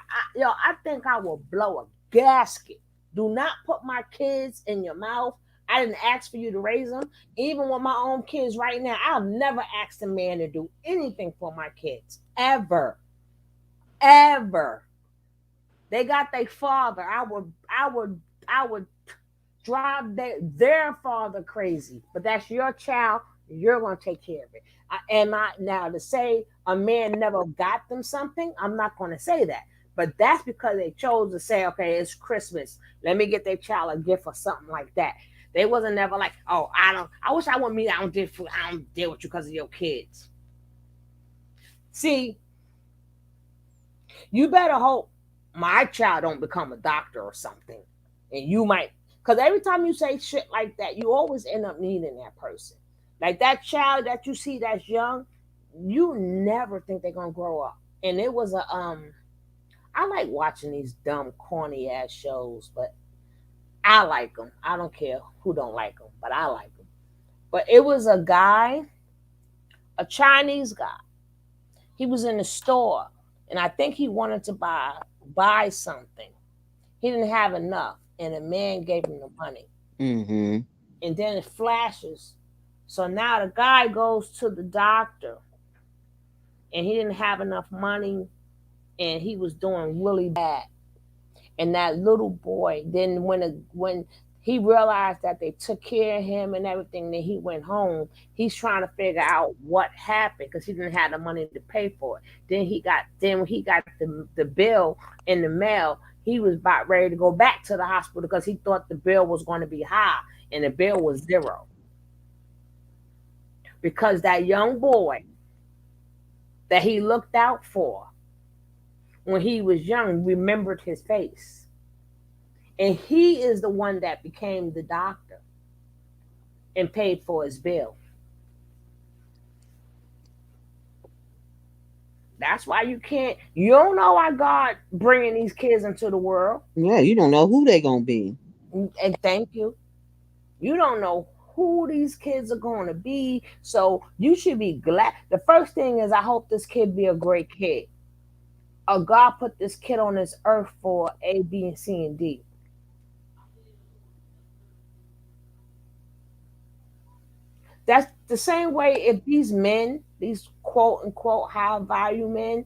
I think I will blow a gasket. Do not put my kids in your mouth. I didn't ask for you to raise them. Even with my own kids right now, I've never asked a man to do anything for my kids. Ever. Ever. They got their father. I would drive their father crazy. But that's your child. You're going to take care of it. Now to say a man never got them something, I'm not going to say that. But that's because they chose to say, okay, it's Christmas. Let me get their child a gift or something like that. They wasn't never like, oh, I wish I wouldn't meet. I don't deal with you because of your kids. See, you better hope my child don't become a doctor or something. And you might, because every time you say shit like that, you always end up needing that person. Like that child that you see that's young, you never think they're going to grow up. And it was I like watching these dumb, corny ass shows, but I like them. I don't care who don't like them, but I like them. But it was a guy, a Chinese guy. He was in the store, and I think he wanted to buy something. He didn't have enough, and a man gave him the money. Mm-hmm. And then it flashes. So now the guy goes to the doctor, and he didn't have enough money, and he was doing really bad. And that little boy, then when he realized that they took care of him and everything, then he went home. He's trying to figure out what happened because he didn't have the money to pay for it. Then when he got the bill in the mail, he was about ready to go back to the hospital because he thought the bill was going to be high, and the bill was zero. Because that young boy that he looked out for when he was young remembered his face. And he is the one that became the doctor and paid for his bill. That's why you don't know why God bringing these kids into the world. Yeah, you don't know who they gonna be. And thank you. You don't know who these kids are going to be. So you should be glad. The first thing is, I hope this kid be a great kid. God put this kid on this earth for A, B, and C, and D. That's the same way if these men, these quote unquote high value men,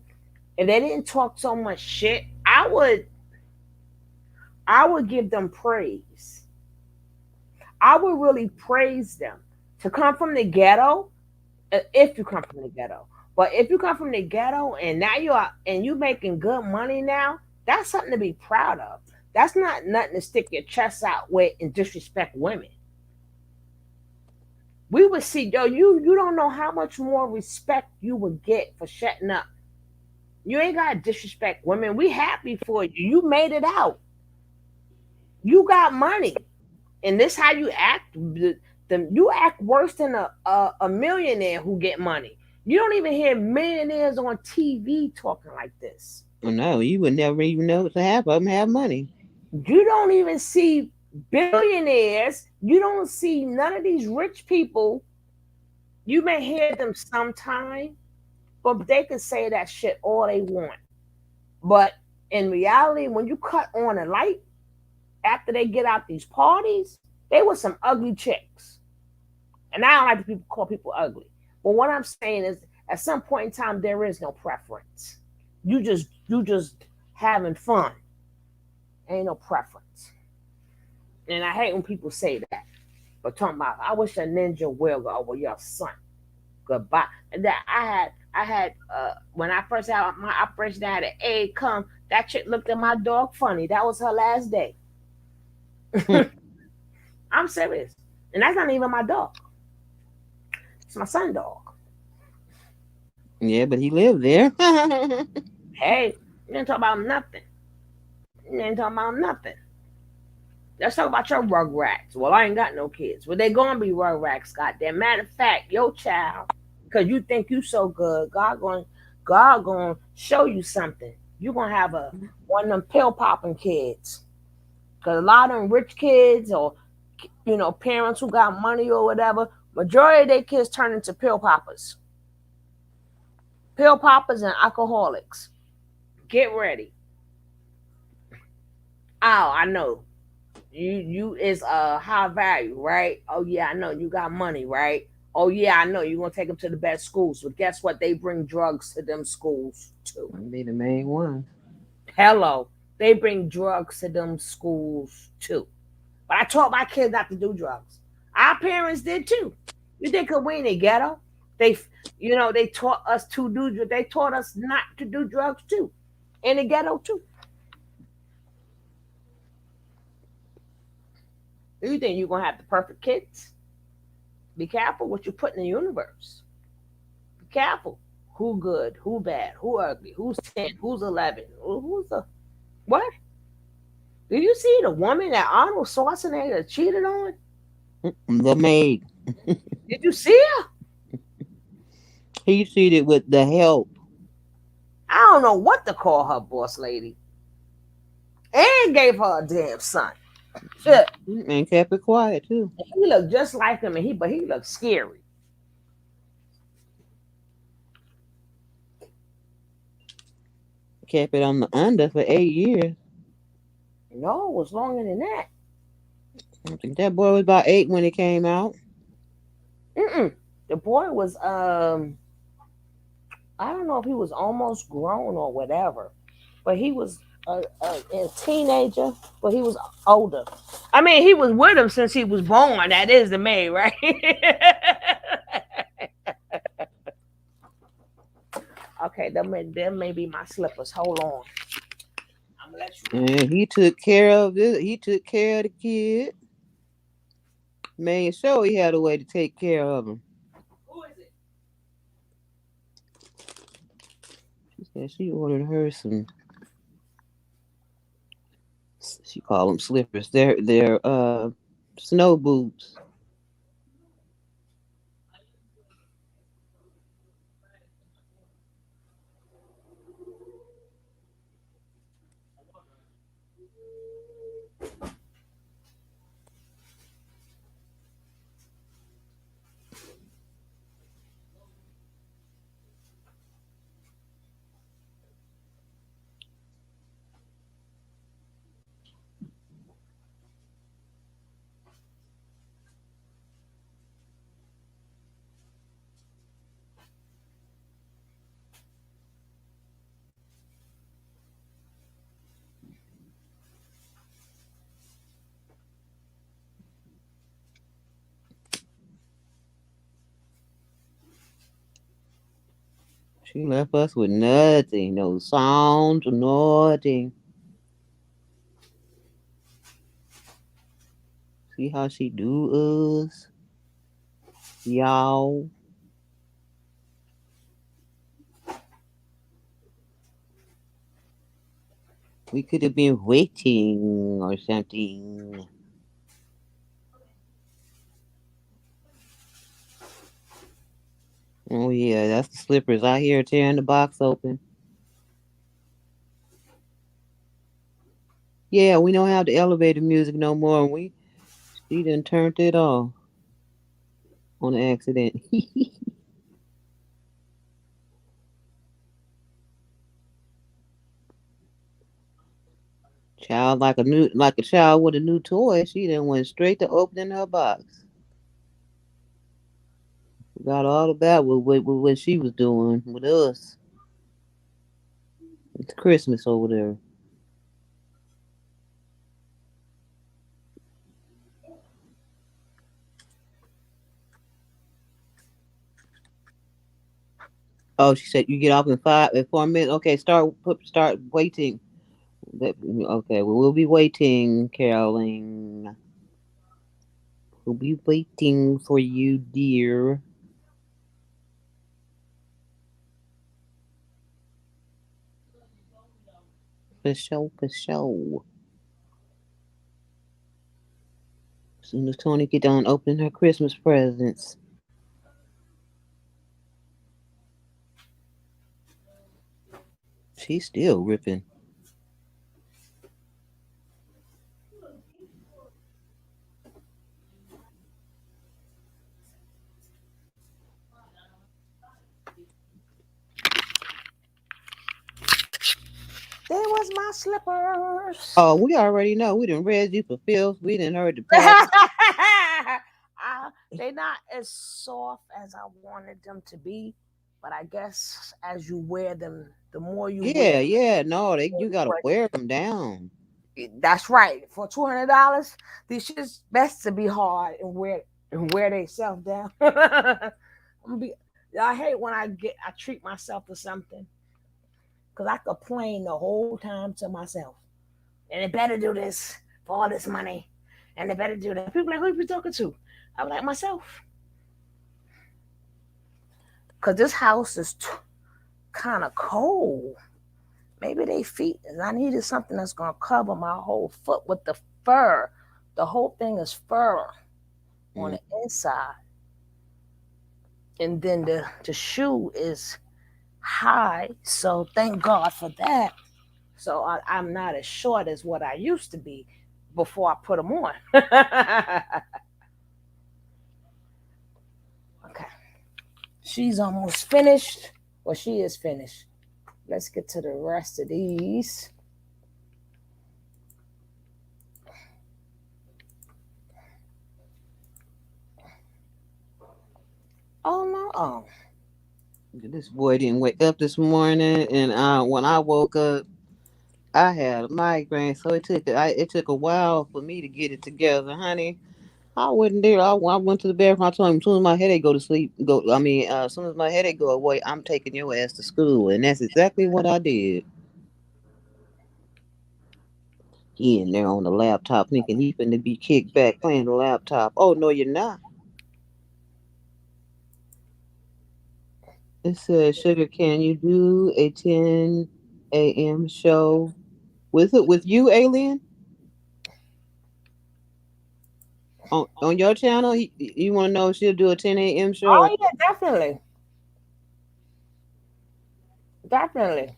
if they didn't talk so much shit, I would give them praise. I would really praise them to come from the ghetto. If you come from the ghetto, but if you come from the ghetto and now you making good money now, that's something to be proud of. That's not nothing to stick your chest out with and disrespect women. We would see, yo, you don't know how much more respect you would get for shutting up. You ain't gotta disrespect women. We happy for you. You made it out. You got money. And this how you act. You act worse than a millionaire who get money. You don't even hear millionaires on TV talking like this. No, you would never even know to half of them have money. You don't even see billionaires. You don't see none of these rich people. You may hear them sometime, but they can say that shit all they want. But in reality, when you cut on a light, after they get out these parties, they were some ugly chicks. And I don't like to call people ugly. But what I'm saying is, at some point in time, there is no preference. You just having fun. Ain't no preference. And I hate when people say that. But talking about, I wish a ninja will go over your son. Goodbye. And that I had when I first had my operation, I had an aide come. That chick looked at my dog funny. That was her last day. I'm serious. And that's not even my dog. It's my son dog. Yeah, but he lived there. Hey, you didn't talk about nothing. You ain't talking about nothing. Let's talk about your rugrats. Well, I ain't got no kids. Well, they gonna be rugrats, goddamn. Matter of fact, your child, because you think you so good, God gonna show you something. You gonna have one of them pill popping kids. Because a lot of them rich kids or parents who got money or whatever, majority of their kids turn into pill poppers. Pill poppers and alcoholics. Get ready. Oh, I know. You is high value, right? Oh yeah, I know you got money, right? Oh yeah, I know you're gonna take them to the best schools. But guess what? They bring drugs to them schools too. That'd be the main one. Hello. They bring drugs to them schools too. But I taught my kids not to do drugs. Our parents did too. You think because we in the ghetto, they taught us to do. They taught us not to do drugs too, in the ghetto too. Do you think you're gonna have the perfect kids? Be careful what you put in the universe. Be careful. Who good? Who bad? Who ugly? Who's 10? Who's 11? Who's the what? Did you see the woman that Arnold Schwarzenegger cheated on? The maid. Did you see her? He cheated with the help. I don't know what to call her, boss lady. And gave her a damn son. Shit. And kept it quiet too. He looked just like him, but he looked scary. Kept it on the under for 8 years. No, it was longer than that. I think that boy was about 8 when it came out. The boy was I don't know if he was almost grown or whatever, but he was a teenager, but he was older. I mean, he was with him since he was born. That is the maid, right? Okay, them may be my slippers. Hold on. I'm gonna let you. And he took care of this. He took care of the kid. Made sure he had a way to take care of him. Who is it? She said she ordered her some. She called them slippers. They're snow boots. She left us with nothing. No sound, nothing. See how she do us? Y'all. We could have been waiting or something. Oh yeah, that's the slippers out here tearing the box open. Yeah, we don't have the elevator music no more. She done turned it off on accident. Child like a child with a new toy. She then went straight to opening her box. Forgot all about what she was doing with us. It's Christmas over there. Oh, she said you get off in 4 minutes. Okay, start waiting. Okay, we'll be waiting, Caroline. We'll be waiting for you, dear. For sure, for sure. As soon as Tony get done opening her Christmas presents. She's still ripping. There was my slippers. Oh, we already know. We done read you for filth. We done heard the past. They're not as soft as I wanted them to be, but I guess as you wear them, the more you wear them, No, you gotta wear wear them down. that's right. For $200, these shit's best to be hard and wear themselves down. I hate when I treat myself to something because I complain the whole time to myself. And they better do this for all this money, and they better do that. People like, who you talking to? I'm like myself, because this house is kind of cold. Maybe they feet. And I needed something that's gonna cover my whole foot with the fur. The whole thing is fur on the inside, and then the shoe is high. So thank God for that. So I'm not as short as what I used to be before I put them on. Okay. She's almost finished. Well, she is finished. Let's get to the rest of these. Oh, no. Oh. This boy didn't wake up this morning, and when I woke up, I had a migraine, so it took a while for me to get it together, honey. I wasn't there. I went to the bathroom. I told him, as soon as my headache go to sleep, as soon as my headache go away, I'm taking your ass to school, and that's exactly what I did. He in there on the laptop thinking he finna be kicked back playing the laptop. Oh no, you're not. It says, Sugar, can you do a 10 a.m. show with you, Alien? On your channel? You want to know if she'll do a 10 a.m. show? Oh, yeah, definitely. Definitely.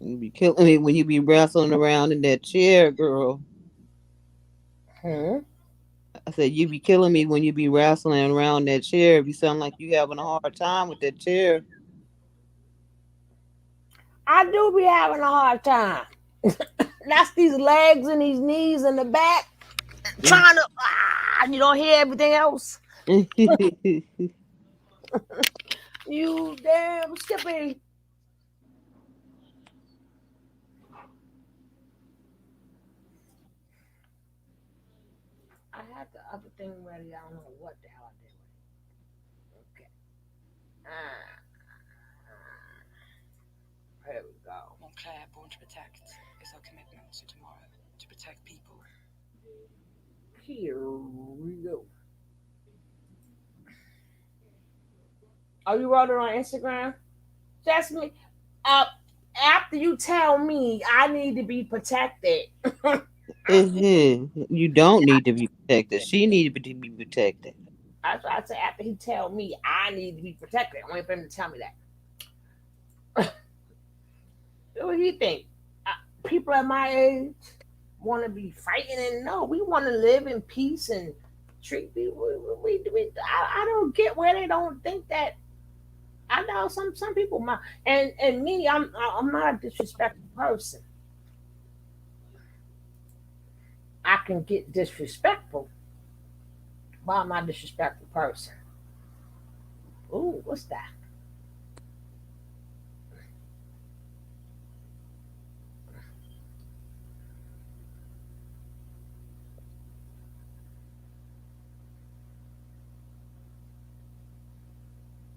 You be killing me when you be wrestling around in that chair, girl. Hmm? I said, you be killing me when you be wrestling around that chair. You sound like you having a hard time with that chair. I do be having a hard time. that's these legs and these knees in the back. Trying to you don't hear everything else. You damn Skippy. I had the other thing ready. I don't know what the hell I did with it. Okay. Here we go. Montclair, born to protect, is our commitment to tomorrow, to protect people. Here we go. Are you wrote it on Instagram? Jasmine, after you tell me I need to be protected. You don't need to be protected. She needs to be protected. That's why I said after he tell me I need to be protected. I wait for him to tell me that. What do you think? People at my age want to be fighting, and no, we want to live in peace and treat people. I don't get where they don't think that. I know some people might, and me, I'm not a disrespectful person. I can get disrespectful, but I'm not a disrespectful person. Ooh, what's that?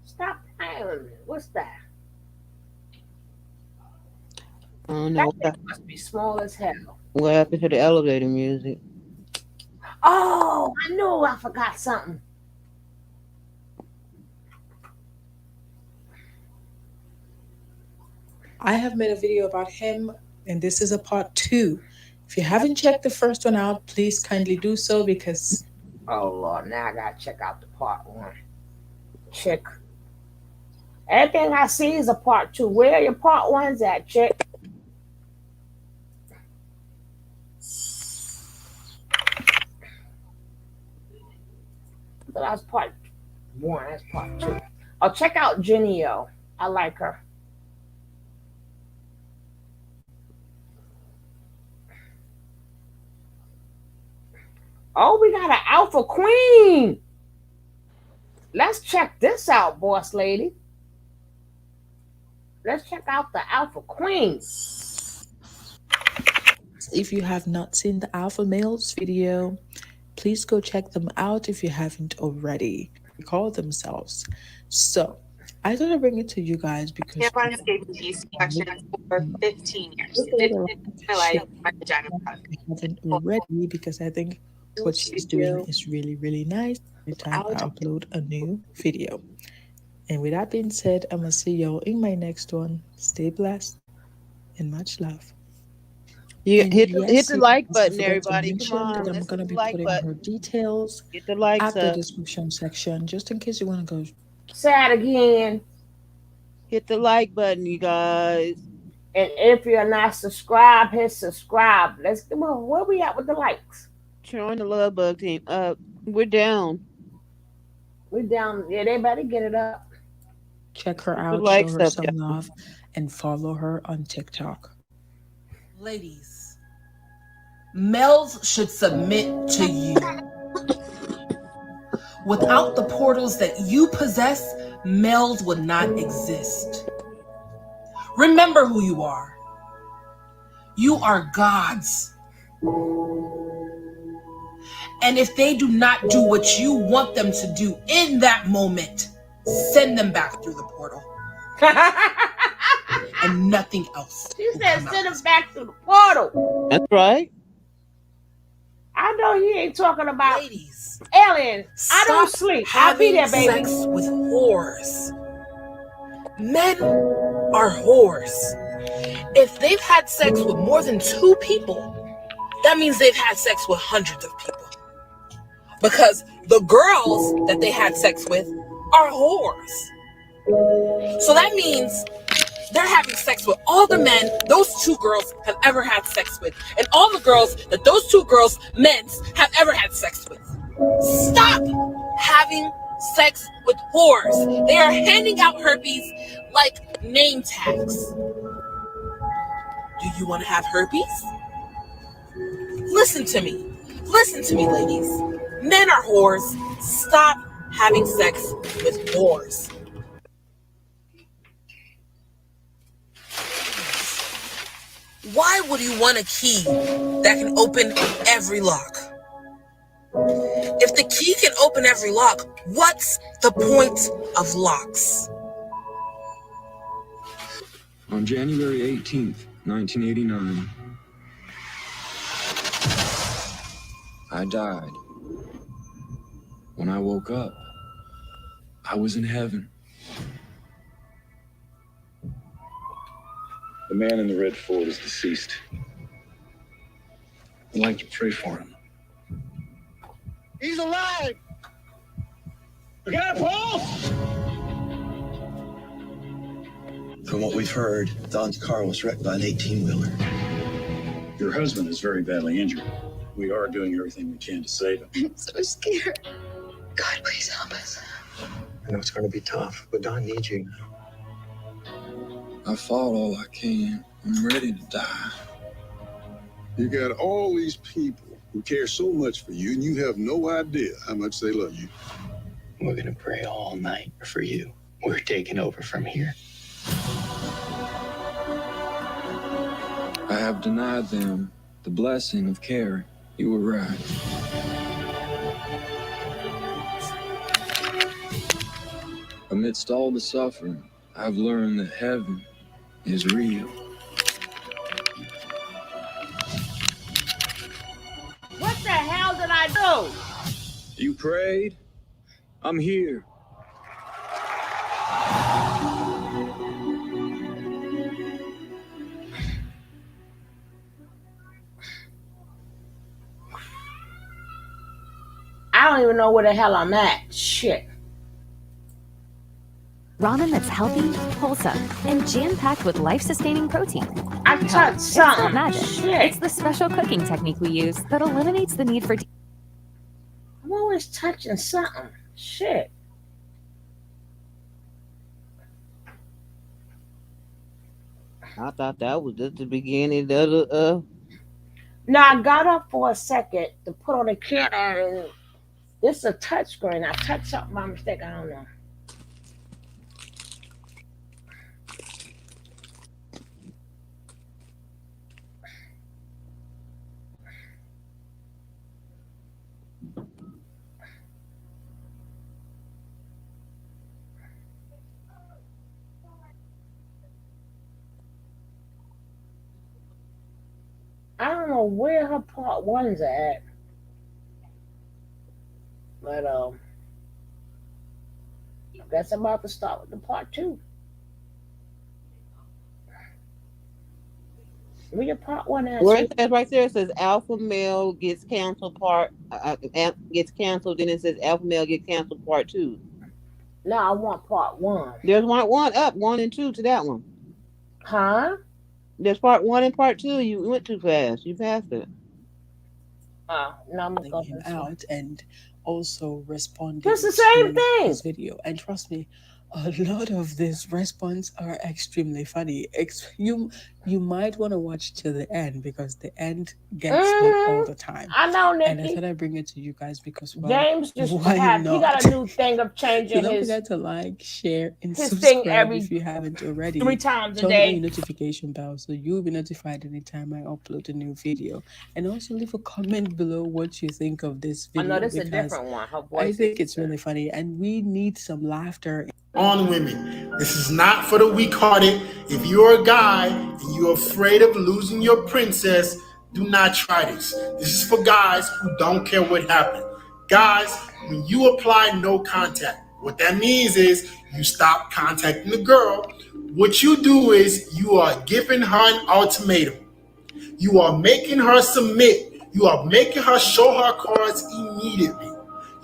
Stop playing with me. What's that? I don't know That thing must be small as hell. what happened to the elevator music. Oh, I knew I forgot something. I have made a video about him, and this is a part 2. If you haven't checked the first one out, please kindly do so, because Oh Lord, now I gotta check out the part 1. Check. Everything I see is a part 2. Where are your part 1s at, chick? But that was part 1. That's part 2. Oh, check out Genio. I like her. Oh, we got an alpha queen. Let's check this out, boss lady. Let's check out the alpha queen. if you have not seen the alpha males video, please go check them out if you haven't already. They call themselves. So I thought I'd bring it to you guys because Tampon escape peace questions for 15 years. It's my life, my vagina product. I haven't already, because I think what she's doing is really, really nice. Every time I upload a new video. And with that being said, I'm gonna see y'all in my next one. Stay blessed and much love. You And hit yes, the you like guys button, forgot to everybody. mention Come on, that I'm let's gonna hit the be like putting button. her details Get the likes at the up. description section, just in case you want to go. Say it again. Hit the like button, you guys. And if you're not subscribed, hit subscribe. Let's come on. Where we at with the likes? Join the Love Bug team. We're down. We down. Yeah, they better get it up. Check her The out, show likes her up, some love, and follow her on TikTok. Ladies, males should submit to you. Without the portals that you possess, males would not exist. Remember who you are. You are God's. And if they do not do what you want them to do in that moment, send them back through the portal. And nothing else. She will said come send out. us back to the portal. That's right. I know you ain't talking about Ladies, aliens. I don't stop sleep. I'll be having there, baby. sex with whores. Men are whores. If they've had sex with more than 2 people, that means they've had sex with hundreds of people. Because the girls that they had sex with are whores. So that means they're having sex with all the men those 2 girls have ever had sex with, and all the girls that those 2 girls, men, have ever had sex with. Stop having sex with whores. They are handing out herpes like name tags. Do you want to have herpes? Listen to me. Listen to me, ladies. Men are whores. Stop having sex with whores. Why would you want a key that can open every lock? If the key can open every lock, what's the point of locks? On January 18th, 1989, I died. When I woke up, I was in heaven. The man in the red Ford is deceased. I'd like to pray for him. He's alive! We got a pulse! From what we've heard, Don's car was wrecked by an 18-wheeler. Your husband is very badly injured. We are doing everything we can to save him. I'm so scared. God, please help us. I know it's going to be tough, but Don needs you now. I fought all I can. I'm ready to die. You got all these people who care so much for you, and you have no idea how much they love you. We're going to pray all night for you. We're taking over from here. I have denied them the blessing of caring. You were right. Amidst all the suffering, I've learned that heaven is real. What the hell did I do? You prayed? I'm here. I don't even know where the hell I'm at. Shit. Ramen that's healthy, wholesome, and jam-packed with life-sustaining protein. I touched It's something. not magic. Shit. It's the special cooking technique we use that eliminates the need for... I'm always touching something. Shit. I thought that was just the beginning of the Now I got up for a second to put on the camera and it's a touch screen. I touched something by mistake. I don't know. I don't know where her part one's at. But I guess I'm about to start with the part two. Where your part one at? where it says right there, it says alpha male gets canceled gets canceled, then it says alpha male gets canceled part 2. No, I want part one. There's one up, 1 and 2 to that one. Huh? There's part 1 and part 2. You went too fast. You passed it. No, I'm gonna go him this one. out and also responding That's the same to thing. his video. And trust me, a lot of these responses are extremely funny. You might want to watch to the end because the end gets me all the time. I know, And I Nikki. thought I'd bring it to you guys because, well, James just why he not? got a new thing of So changing don't his forget to like, share, and his subscribe thing every if you haven't already. 3 times a Turn on your day. notification bell so you'll be notified anytime I upload a new video. And also leave a comment below what you think of this I video know this is a because different one. Her I voice think it's really funny and we need some laughter. On women. This is not for the weak-hearted. If you're a guy and you're afraid of losing your princess, do not try this. This is for guys who don't care what happened. Guys, when you apply no contact, what that means is you stop contacting the girl. What you do is you are giving her an ultimatum. You are making her submit. You are making her show her cards immediately.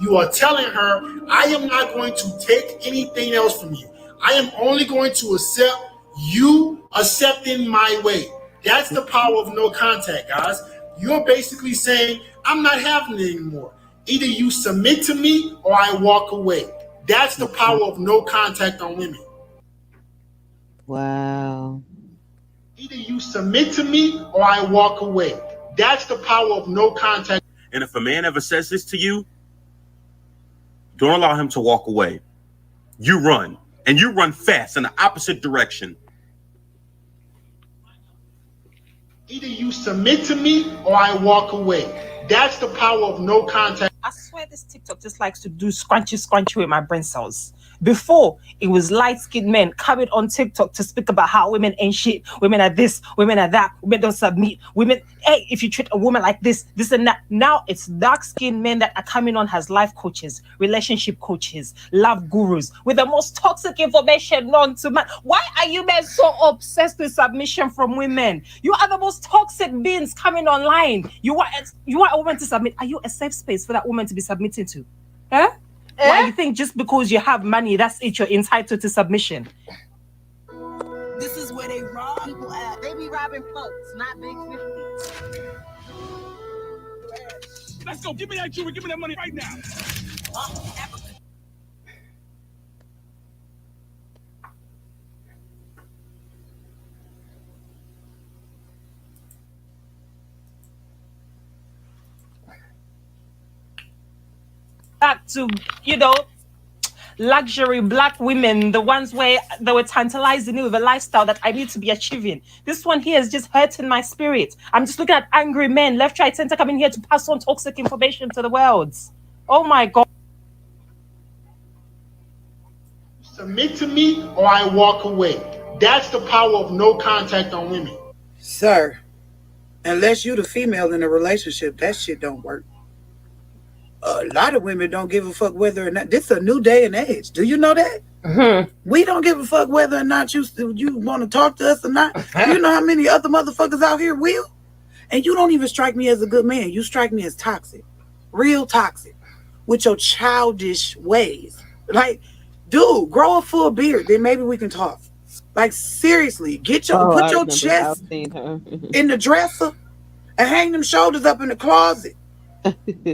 You are telling her, I am not going to take anything else from you. I am only going to accept you accepting my way. That's the power of no contact, guys. You're basically saying, I'm not having it anymore. Either you submit to me or I walk away. That's the power of no contact on women. Wow. Either you submit to me or I walk away. That's the power of no contact. And if a man ever says this to you, don't allow him to walk away. You run, and you run fast in the opposite direction. Either you submit to me or I walk away. That's the power of no contact. I swear this TikTok just likes to do scrunchy with my brain cells. Before, it was light-skinned men coming on TikTok to speak about how women ain't shit, women are this, women are that, women don't submit, women, hey, if you treat a woman like this, this and that. Now it's dark-skinned men that are coming on as life coaches, relationship coaches, love gurus, with the most toxic information known to man. Why are you men so obsessed with submission from women? You are the most toxic beings coming online. You want a woman to submit. Are you a safe space for that woman to be submitting to? Huh? Why you think just because you have money, that's it, you're entitled to submission? This is where they rob people at. They be robbing folks, not big 50. Let's go. Give me that jewelry. Give me that money right now. Back to, luxury black women, the ones where they were tantalizing me with a lifestyle that I need to be achieving. This one here is just hurting my spirit. I'm just looking at angry men, left, right, center, coming here to pass on toxic information to the world. Oh my God. Submit to me or I walk away. That's the power of no contact on women. Sir, unless you the female in a relationship, that shit don't work. A lot of women don't give a fuck whether or not. This is a new day and age. Do you know that? Mm-hmm. We don't give a fuck whether or not you want to talk to us or not. You know how many other motherfuckers out here will? And you don't even strike me as a good man. You strike me as toxic. Real toxic. With your childish ways. Like, dude, grow a full beard. Then maybe we can talk. Like, seriously. Put your chest in the dresser and hang them shoulders up in the closet.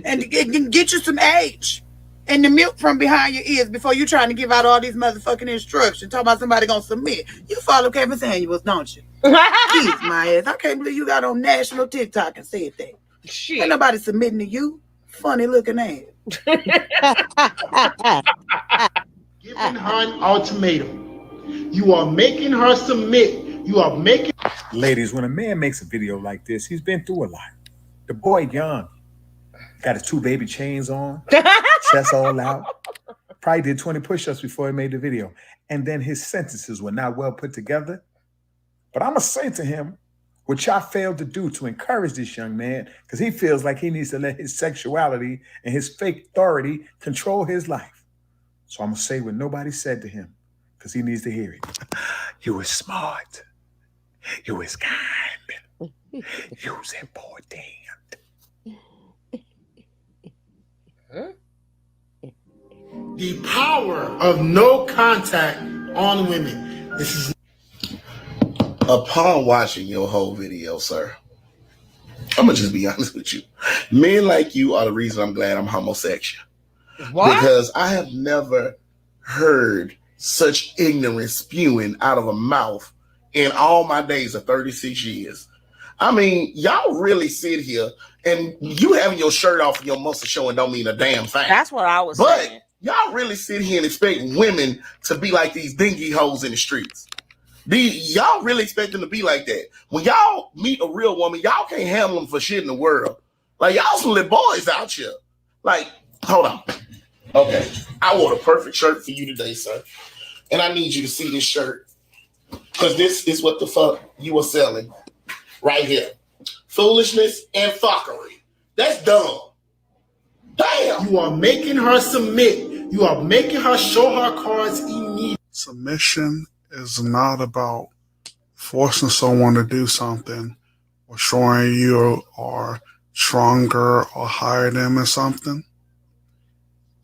And get you some age and the milk from behind your ears before you trying to give out all these motherfucking instructions. Talk about somebody gonna submit. You follow Kevin Samuels, don't you? Jeez, my ass. I can't believe you got on national TikTok and said that. Shit. Ain't nobody submitting to you. Funny looking ass. Giving her an ultimatum. You are making her submit. You are making. Ladies, when a man makes a video like this, he's been through a lot. The boy young. Got his 2 baby chains on, chest all out. Probably did 20 push-ups before he made the video. And then his sentences were not well put together. But I'm going to say to him, what y'all failed to do to encourage this young man, because he feels like he needs to let his sexuality and his fake authority control his life. So I'm going to say what nobody said to him, because he needs to hear it. You was smart. You was kind. You was important. The power of no contact on women. This is. Upon watching your whole video, sir, I'm gonna just be honest with you. Men like you are the reason I'm glad I'm homosexual. What? Because I have never heard such ignorance spewing out of a mouth in all my days of 36 years. I mean, y'all really sit here and you having your shirt off and your muscle showing don't mean a damn thing. That's what I was But saying. y'all really sit here and expect women to be like these dingy hoes in the streets. Y'all really expect them to be like that. When y'all meet a real woman, y'all can't handle them for shit in the world. Like, y'all some little boys out here. Like, hold on. Okay, I wore the perfect shirt for you today, sir. And I need you to see this shirt. Because this is what the fuck you were selling. Right here. Foolishness and fuckery. That's dumb. Damn. You are making her submit. You are making her show her cards immediately. Submission is not about forcing someone to do something or showing you are stronger or higher than them in something.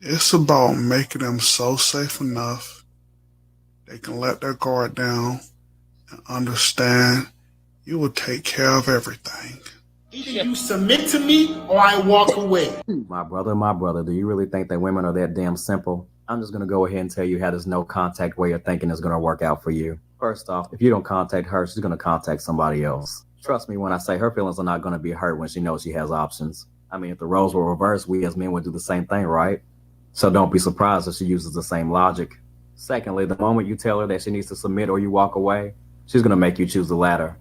It's about making them so safe enough they can let their guard down and understand you will take care of everything. Either you submit to me or I walk away. My brother, do you really think that women are that damn simple? I'm just going to go ahead and tell you how this no contact way of thinking is going to work out for you. First off, if you don't contact her, she's going to contact somebody else. Trust me when I say her feelings are not going to be hurt when she knows she has options. I mean, if the roles were reversed, we as men would do the same thing, right? So don't be surprised if she uses the same logic. Secondly, the moment you tell her that she needs to submit or you walk away, she's going to make you choose the latter.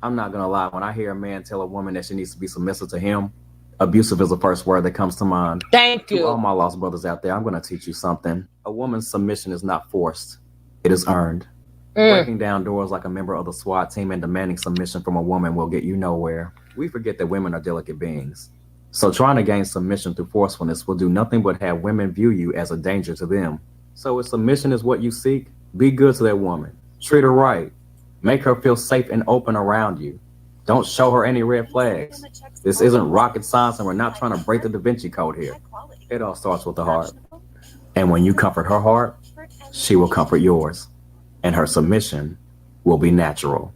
I'm not going to lie, when I hear a man tell a woman that she needs to be submissive to him, abusive is the first word that comes to mind. Thank you. To all my lost brothers out there, I'm going to teach you something. A woman's submission is not forced. It is earned. Breaking down doors like a member of the SWAT team and demanding submission from a woman will get you nowhere. We forget that women are delicate beings. So trying to gain submission through forcefulness will do nothing but have women view you as a danger to them. So if submission is what you seek, be good to that woman. Treat her right. Make her feel safe and open around you. Don't show her any red flags. This isn't rocket science and we're not trying to break the Da Vinci Code here. It all starts with the heart. And when you comfort her heart, she will comfort yours. And her submission will be natural.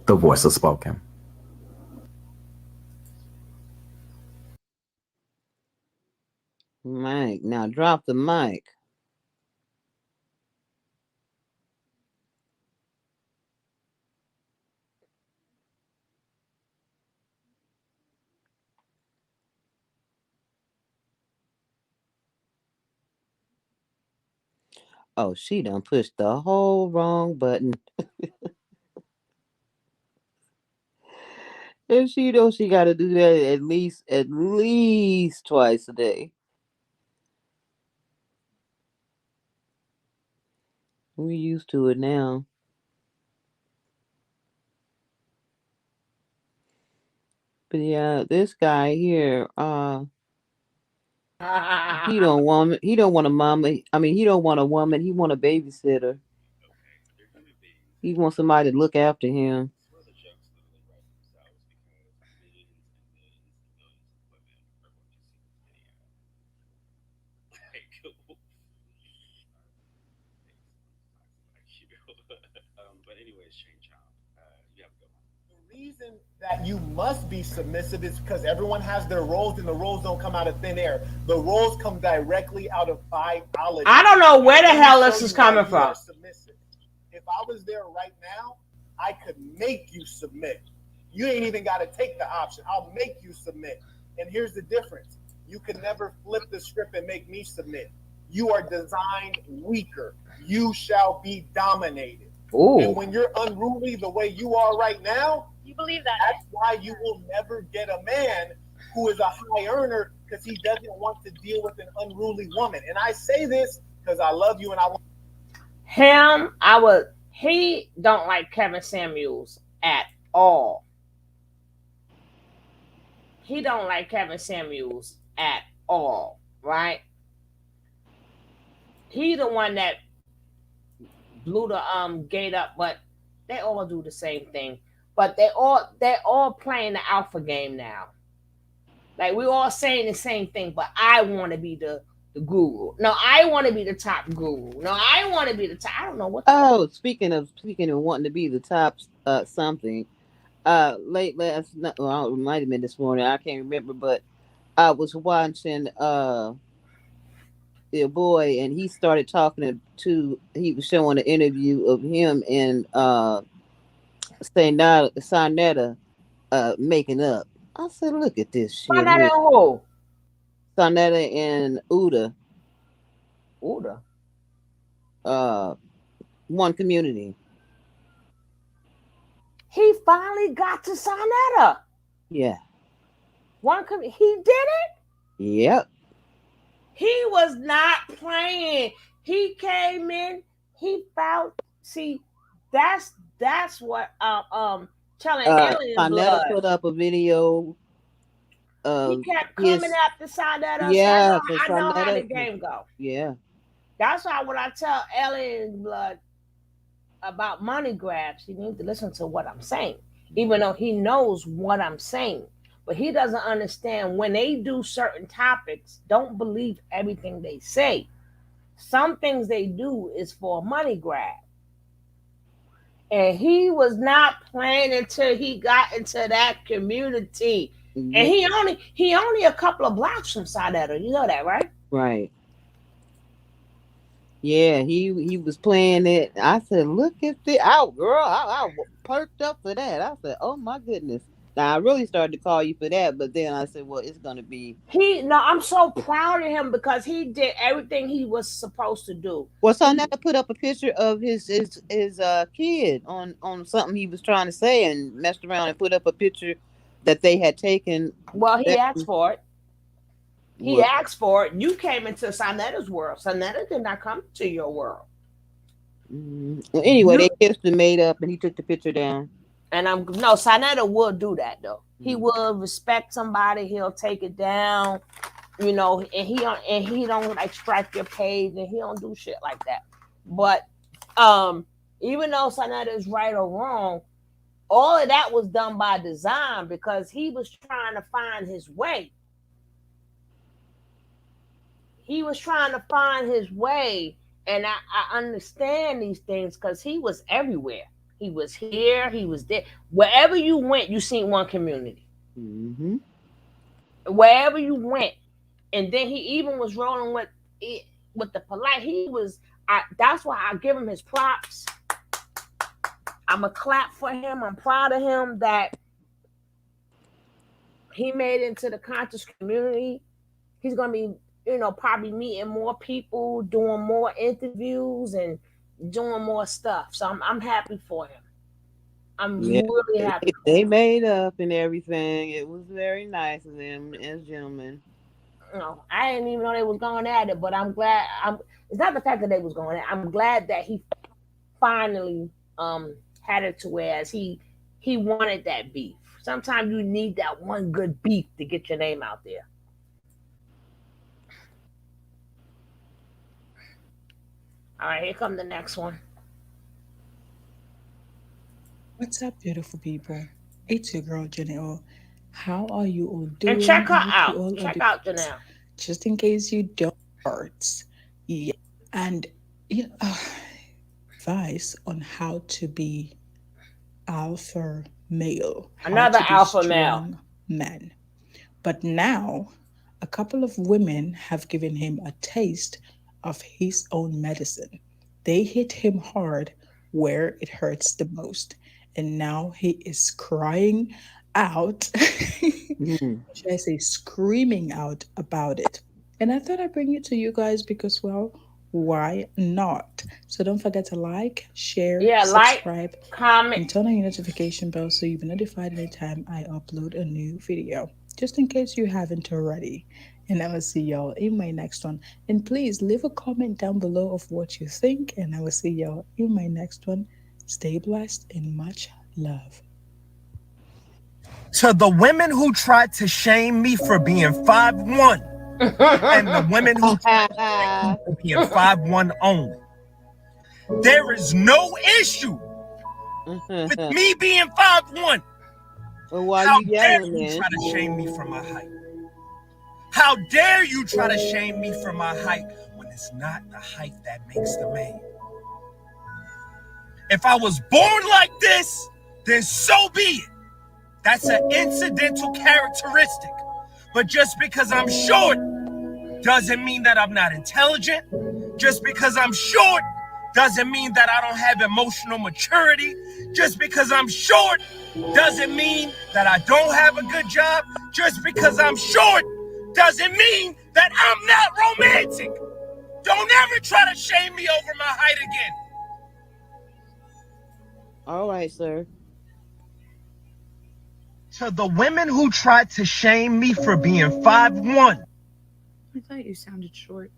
The voice has spoken. Mike, now drop the mic. Oh, she done pushed the whole wrong button. And she knows she got to do that at least twice a day. We used to it now. But yeah, this guy here, he don't want a mama. I mean, he don't want a woman. He want a babysitter. He wants somebody to look after him. But anyways, change you have to go. The reason that you must be submissive is because everyone has their roles, and the roles don't come out of thin air. The roles come directly out of biology. I don't know where the hell this is coming from. If I was there right now, I could make you submit. You ain't even got to take the option. I'll make you submit. And here's the difference. You can never flip the script and make me submit. You are designed weaker. You shall be dominated. Ooh. And when you're unruly the way you are right now, You believe that? that's why you will never get a man who is a high earner, because he doesn't want to deal with an unruly woman. And I say this because I love you and I want he don't like Kevin Samuels at all. He don't like Kevin Samuels at all, right? He the one that blew the gate up, but they all do the same thing. But they're all playing the alpha game now. Like we all saying the same thing, but I want to be the guru. No, I want to be the top guru. No, I want to be the top. I don't know what. Oh, speaking of wanting to be the top something, late last night, well, it might have been this morning, I can't remember, but I was watching the boy, and he started talking to he was showing an interview of him and Sarnetta making up. I said, look at this shit. Sarnetta and who? Sarnetta and Uda. One Community. He finally got to Sarnetta. Yeah. He did it? Yep. He was not playing. He came in, he found, see, that's what telling Alien Sarnetta Blood. put up a video. He kept coming after Sarnetta. Yeah, I know how the game go. Yeah. That's why when I tell Alien Blood about money grabs, he needs to listen to what I'm saying, even though he knows what I'm saying. But he doesn't understand when they do certain topics, don't believe everything they say. Some things they do is for a money grab. And he was not playing until he got into that community. Mm-hmm. And he only a couple of blocks from Sarnetta. You know that, right? Right. Yeah, he was playing it. I said, "Look at this out, girl!" I perked up for that. I said, "Oh my goodness!" Now I really started to call you for that, but then I said, "Well, it's gonna be." I'm so proud of him because he did everything he was supposed to do. Well, so now I put up a picture of his kid on something he was trying to say, and messed around and put up a picture that they had taken. Well, he that- asked for it. He What? asked for it. You came into Sonetta's world. Sonetta did not come to your world. Well, anyway, they kissed and made up, and he took the picture down. And Sonetta will do that though. He will respect somebody. He'll take it down, you know, and he don't like strike your page, and he don't do shit like that. But even though Sonetta is right or wrong, all of that was done by design because he was trying to find his way. He was trying to find his way, and I understand these things because he was everywhere. He was here, he was there. Wherever you went, you seen one community. Mm-hmm. Wherever you went, and then he even was rolling with the polite. He was. That's why I give him his props. I'm a clap for him. I'm proud of him that he made it into the conscious community. He's gonna be, probably meeting more people, doing more interviews, and doing more stuff. So I'm happy for him. I'm really happy. They made up and everything. It was very nice of them as gentlemen. No, I didn't even know they was going at it, but I'm glad. It's not the fact that they was going at it. I'm glad that he finally had it to where he wanted that beef. Sometimes you need that one good beef to get your name out there. All right, here come the next one. What's up, beautiful people? It's your girl Janelle. How are you all doing? And check her I hope out. you all are Check doing out good. Janelle. Just in case you don't hurt. Yeah. And advice on how to be alpha male. how Another to be alpha male. strong man. But now a couple of women have given him a taste of his own medicine. They hit him hard where it hurts the most. And now he is crying out, should I say screaming out about it. And I thought I'd bring it to you guys because, well, why not? So don't forget to like, share, subscribe, comment, and turn on your notification bell so you'll be notified anytime I upload a new video. Just in case you haven't already. And I will see y'all in my next one. And please leave a comment down below of what you think. And I will see y'all in my next one. Stay blessed and much love. To the women who tried to shame me for being 5'1", and the women who tried to shame me for being 5'1" only, there is no issue with me being 5'1". Well, why How you dare yelling, you man? try to shame me for my height? How dare you try to shame me for my height when it's not the height that makes the man? If I was born like this, then so be it. That's an incidental characteristic. But just because I'm short doesn't mean that I'm not intelligent. Just because I'm short doesn't mean that I don't have emotional maturity. Just because I'm short doesn't mean that I don't have a good job. Just because I'm short doesn't mean that I'm not romantic. Don't ever try to shame me over my height again. All right, sir. To the women who tried to shame me for being 5'1", I thought you sounded short.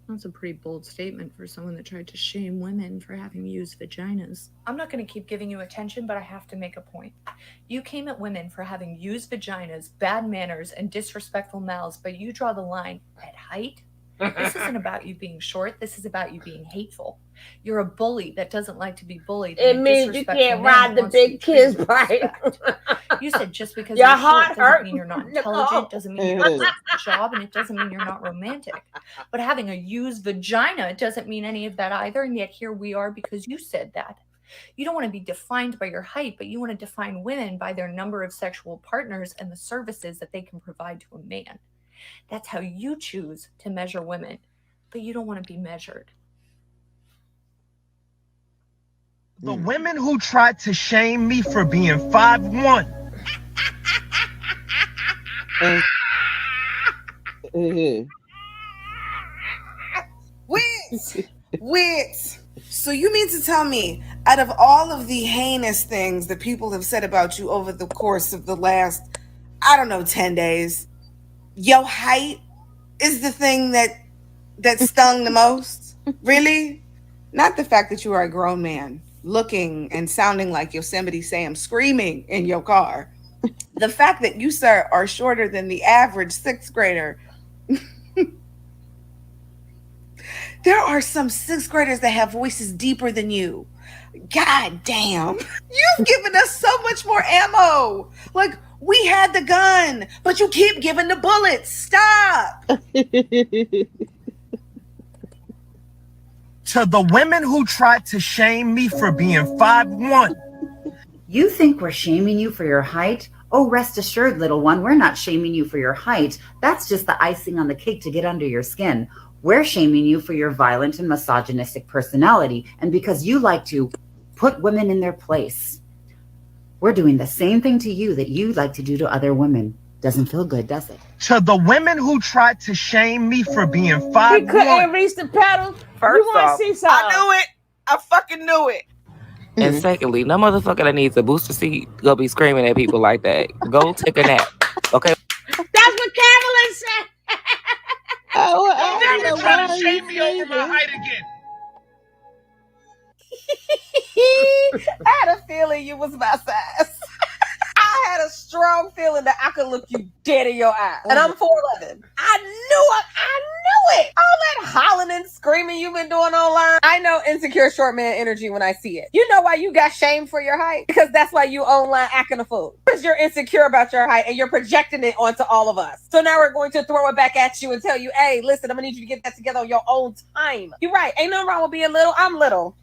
That's a pretty bold statement for someone that tried to shame women for having used vaginas. I'm not going to keep giving you attention, but I have to make a point. You came at women for having used vaginas, bad manners, and disrespectful mouths, but you draw the line at height? This isn't about you being short. This is about you being hateful. You're a bully that doesn't like to be bullied. It means you can't ride the big kids bike. You said just because Your you're heart short doesn't hurt, mean you're not Nicole. intelligent, doesn't mean you're not doing a job, and it doesn't mean you're not romantic. But having a used vagina doesn't mean any of that either, and yet here we are because you said that. You don't want to be defined by your height, but you want to define women by their number of sexual partners and the services that they can provide to a man. That's how you choose to measure women, but you don't want to be measured. The women who tried to shame me for being 5'1". Wait. So you mean to tell me, out of all of the heinous things that people have said about you over the course of the last, 10 days, your height is the thing that stung the most? Really? Not the fact that you are a grown man looking and sounding like Yosemite Sam screaming in your car. The fact that you, sir, are shorter than the average sixth grader. There are some sixth graders that have voices deeper than you. God damn. You've given us so much more ammo. Like, we had the gun, but you keep giving the bullets. Stop. To the women who tried to shame me for being 5'1". You think we're shaming you for your height? Oh, rest assured, little one, we're not shaming you for your height. That's just the icing on the cake to get under your skin. We're shaming you for your violent and misogynistic personality, and because you like to put women in their place. We're doing the same thing to you that you like to do to other women. Doesn't feel good, does it? To the women who tried to shame me for being 5'1". He couldn't reach the pedal. First You want off, to see something? I knew it. I fucking knew it. And secondly, no motherfucker that needs a booster seat gonna be screaming at people like that. Go take a nap, okay? That's what Carolyn said. Never try to shame me over my height again. I had a feeling you was my size. I had a strong feeling that I could look you dead in your eye. And I'm 4'11". I knew it. All that hollering and screaming you've been doing online. I know insecure short man energy when I see it. You know why you got shamed for your height? Because that's why you online acting a fool. Because you're insecure about your height and you're projecting it onto all of us. So now we're going to throw it back at you and tell you, hey, listen, I'm gonna need you to get that together on your own time. You're right. Ain't nothing wrong with being little. I'm little.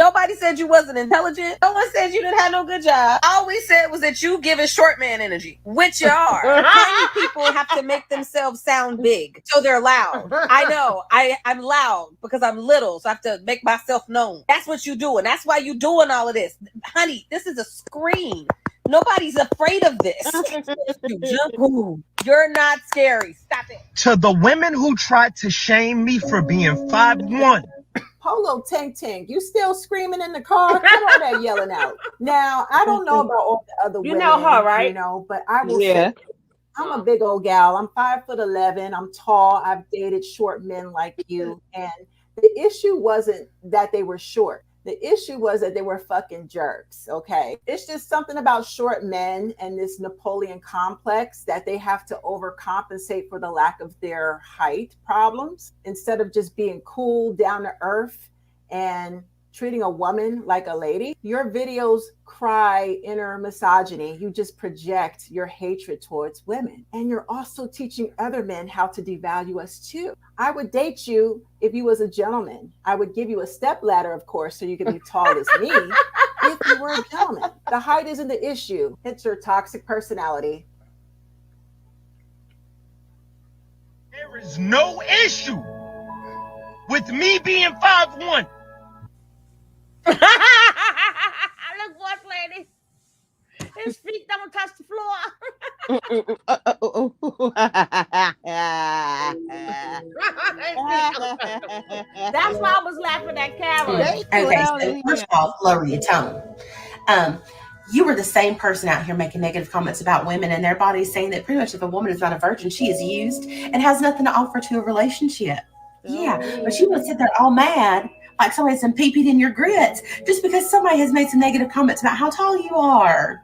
Nobody said you wasn't intelligent. No one said you didn't have no good job. All we said was that you giving short man energy, which you are. Tiny people have to make themselves sound big, so they're loud. I know. I'm loud because I'm little, so I have to make myself known. That's what you doing. That's why you doing all of this. Honey, this is a screen. Nobody's afraid of this. You're not scary. Stop it. To the women who tried to shame me for being 5'1". Polo Tank, you still screaming in the car? What all that yelling out? Now, I don't know about all the other women. You know her, right? But I will say, I'm a big old gal. I'm 5'11". I'm tall. I've dated short men like you. And the issue wasn't that they were short. The issue was that they were fucking jerks, okay? It's just something about short men and this Napoleon complex that they have to overcompensate for the lack of their height problems instead of just being cool, down to earth, and treating a woman like a lady. Your videos cry inner misogyny. You just project your hatred towards women. And you're also teaching other men how to devalue us too. I would date you if you was a gentleman. I would give you a step ladder, of course, so you could be tall as me if you were a gentleman. The height isn't the issue. It's your toxic personality. There is no issue with me being 5'1". Look, boss lady. His feet don't touch the floor. That's why I was laughing at Carol. Okay, so first of all, lower your tone. You were the same person out here making negative comments about women and their bodies, saying that pretty much if a woman is not a virgin, she is used and has nothing to offer to a relationship. Yeah, but you would sit there all mad like somebody has some pee-peed in your grits just because somebody has made some negative comments about how tall you are.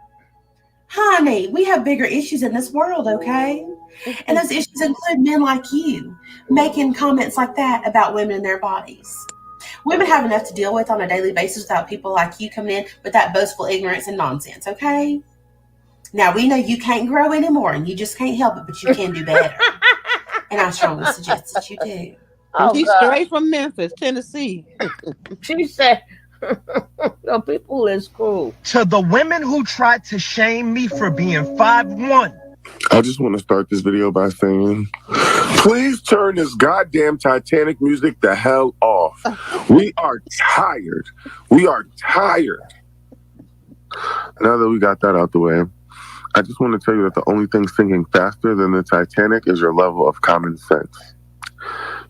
Honey, we have bigger issues in this world, okay? And those issues include men like you making comments like that about women and their bodies. Women have enough to deal with on a daily basis without people like you coming in with that boastful ignorance and nonsense, okay? Now, we know you can't grow anymore and you just can't help it, but you can do better. And I strongly suggest that you do. Oh, she's straight from Memphis, Tennessee. She said, "The people is cool." To the women who tried to shame me for being 5'1". I just want to start this video by saying, Please turn this goddamn Titanic music the hell off. We are tired. We are tired. Now that we got that out the way, I just want to tell you that the only thing sinking faster than the Titanic is your level of common sense.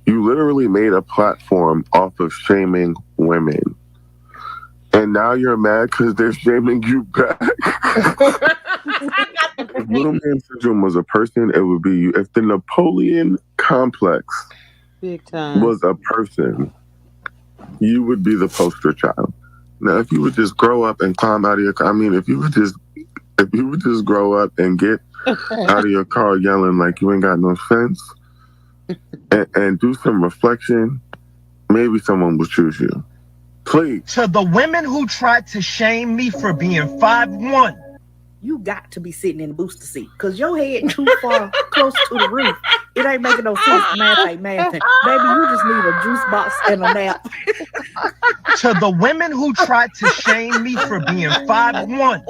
You literally made a platform off of shaming women. And now you're mad because they're shaming you back. If Little Man Syndrome was a person, it would be you. If the Napoleon complex Big time. was a person, you would be the poster child. Now, if you would just grow up and climb out of your car, if you would just grow up and get out of your car yelling like you ain't got no sense and do some reflection, maybe someone will choose you. Please. To the women who tried to shame me for being 5'1", You got to be sitting in the booster seat because your head too far close to the roof. It ain't making no sense. Math ain't math. Baby, you just need a juice box and a nap. To the women who tried to shame me for being 5'1".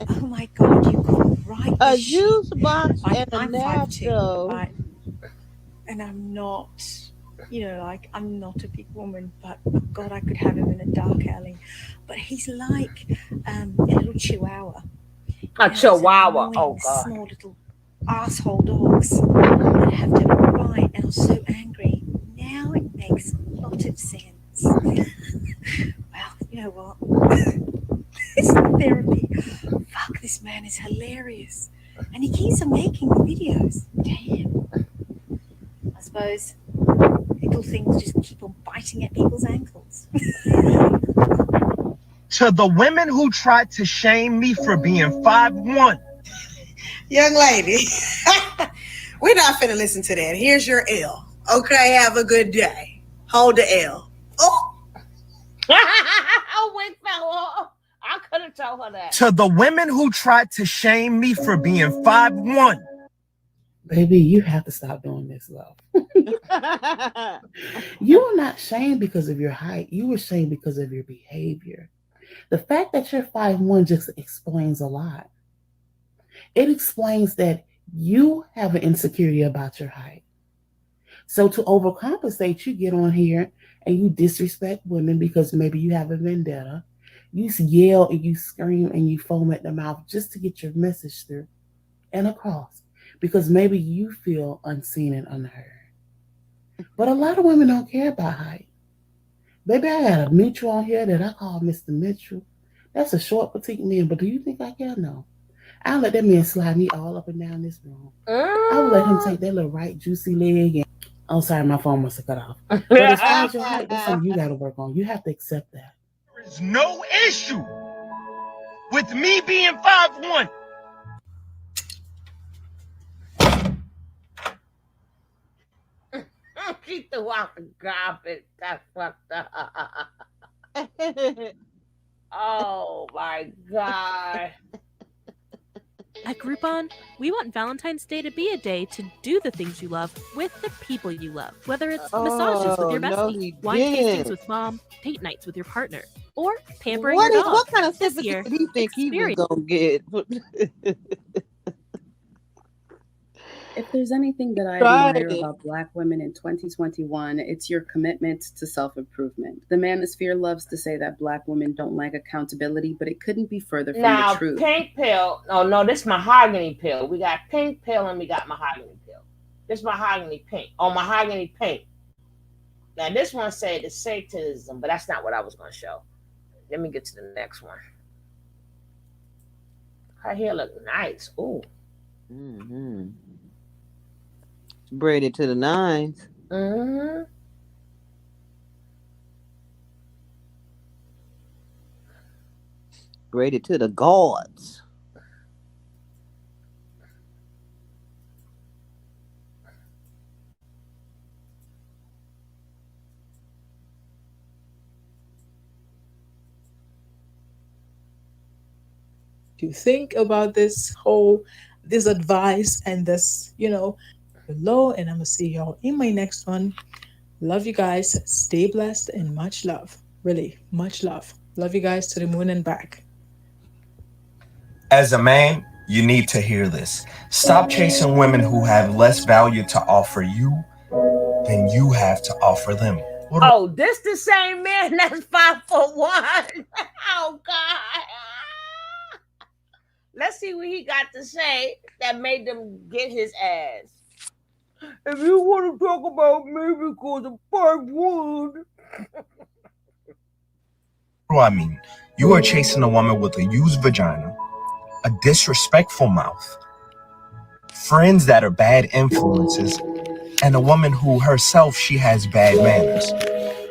Oh my God, you got right. A juice box and a I'm nap, 5'2", though. right? And I'm not, I'm not a big woman, but God, I could have him in a dark alley. But he's like a little chihuahua. A chihuahua. Annoying, Oh, God. small little asshole dogs that have to bite, and I'm so angry. Now it makes a lot of sense. Well, you know what? It's therapy. Fuck, this man is hilarious. And he keeps on making the videos. Damn. I suppose little things just keep on biting at people's ankles. To the women who tried to shame me for being 5'1". Young lady, we're not finna listen to that. Here's your L. Okay, have a good day. Hold the L. Oh. Oh, wait, fella. I could have told her that. To the women who tried to shame me for being 5'1". Baby, you have to stop doing this, love. You are not shamed because of your height. You were shamed because of your behavior. The fact that you're 5'1" just explains a lot. It explains that you have an insecurity about your height. So to overcompensate, you get on here and you disrespect women because maybe you have a vendetta. You yell and you scream and you foam at the mouth just to get your message through and across because maybe you feel unseen and unheard. But a lot of women don't care about height. Baby, I got a Mitchell on here that I call Mr. Mitchell. That's a short, petite man, but do you think I care? No. I'll let that man slide me all up and down this room. I'll let him take that little right juicy leg and oh, sorry, my phone must have cut off. But as far as your height, that's something you got to work on. You have to accept that. There is no issue with me being 5'1". She threw out the garbage. Got fucked up. Oh my God. At Groupon, we want Valentine's Day to be a day to do the things you love with the people you love. Whether it's massages with your bestie, wine tastings with mom, date nights with your partner, or pampering your dog. What kind of This sympathy year, do you think he was experience- gonna get? If there's anything that I Try admire it. about Black women in 2021, it's your commitment to self-improvement. The manosphere loves to say that Black women don't like accountability, but it couldn't be further from Now, the truth. pink pill. No, this mahogany pill. We got pink pill and we got mahogany pill. This mahogany pink. Oh, mahogany pink. Now, this one said the Satanism, but that's not what I was going to show. Let me get to the next one. Her hair look nice. Ooh. Mm-hmm. Braided to the nines. Mm-hmm. Braided to the gods. To think about this advice and this, below, and I'm gonna see y'all in my next one. Love you guys. Stay blessed and much love. Really, much love. Love you guys to the moon and back. As a man, you need to hear this. Stop chasing women who have less value to offer you then you have to offer them. Oh, this the same man that's 5'1". Oh God. Let's see what he got to say that made them get his ass. If you want to talk about me because I'm 5'1". What do I mean? You are chasing a woman with a used vagina, a disrespectful mouth, friends that are bad influences, and a woman who herself, she has bad manners.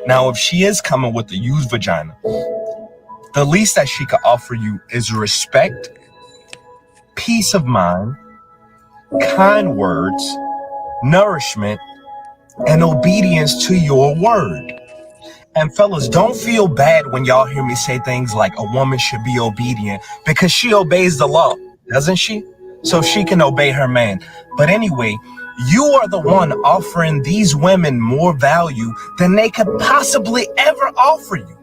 Now, if she is coming with a used vagina, the least that she could offer you is respect, peace of mind, kind words, nourishment, and obedience to your word. And fellas, don't feel bad when y'all hear me say things like a woman should be obedient, because she obeys the law, doesn't she? So she can obey her man. But anyway, you are the one offering these women more value than they could possibly ever offer you.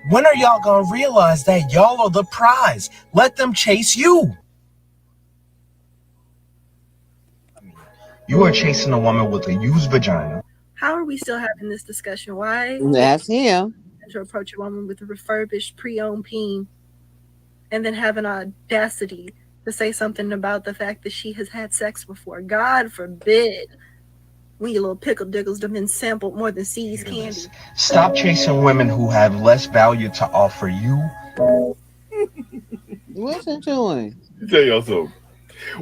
When are y'all gonna realize that y'all are the prize? Let them chase you. You are chasing a woman with a used vagina. How are we still having this discussion? Why? That's him. To approach a woman with a refurbished pre-owned peen and then have an audacity to say something about the fact that she has had sex before. God forbid. We little pickle diggles have been sampled more than C's candy. Stop chasing women who have less value to offer you. Listen to him. Tell y'all something.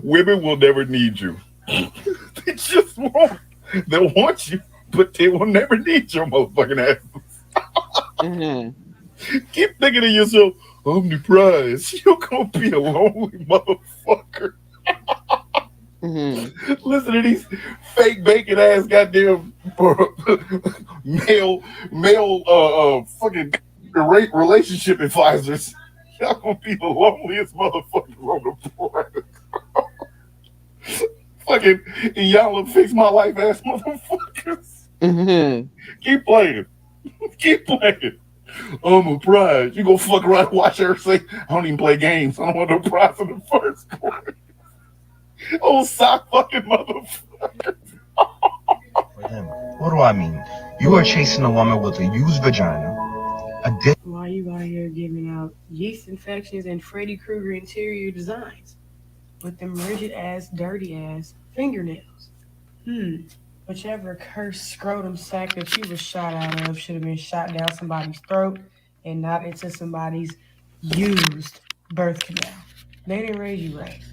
Women will never need you. They just won't. They'll want you, but they will never need your motherfucking ass. Keep thinking to yourself, I'm the prize. You're gonna be a lonely motherfucker. Listen to these fake bacon ass goddamn male fucking relationship advisors. Y'all gonna be the loneliest motherfuckers on the planet. Fucking y'all will fix my life ass motherfuckers. Keep playing. Keep playing. I'm a prize. You go fuck around and watch her say, I don't even play games. I don't want no prize in the first place. Oh, sock fucking motherfucker. What do I mean? You are chasing a woman with a used vagina, Why you out here giving out yeast infections and Freddy Krueger interior designs with them rigid ass, dirty ass fingernails? Whichever cursed scrotum sack that you was shot out of should have been shot down somebody's throat and not into somebody's used birth canal. They didn't raise you right.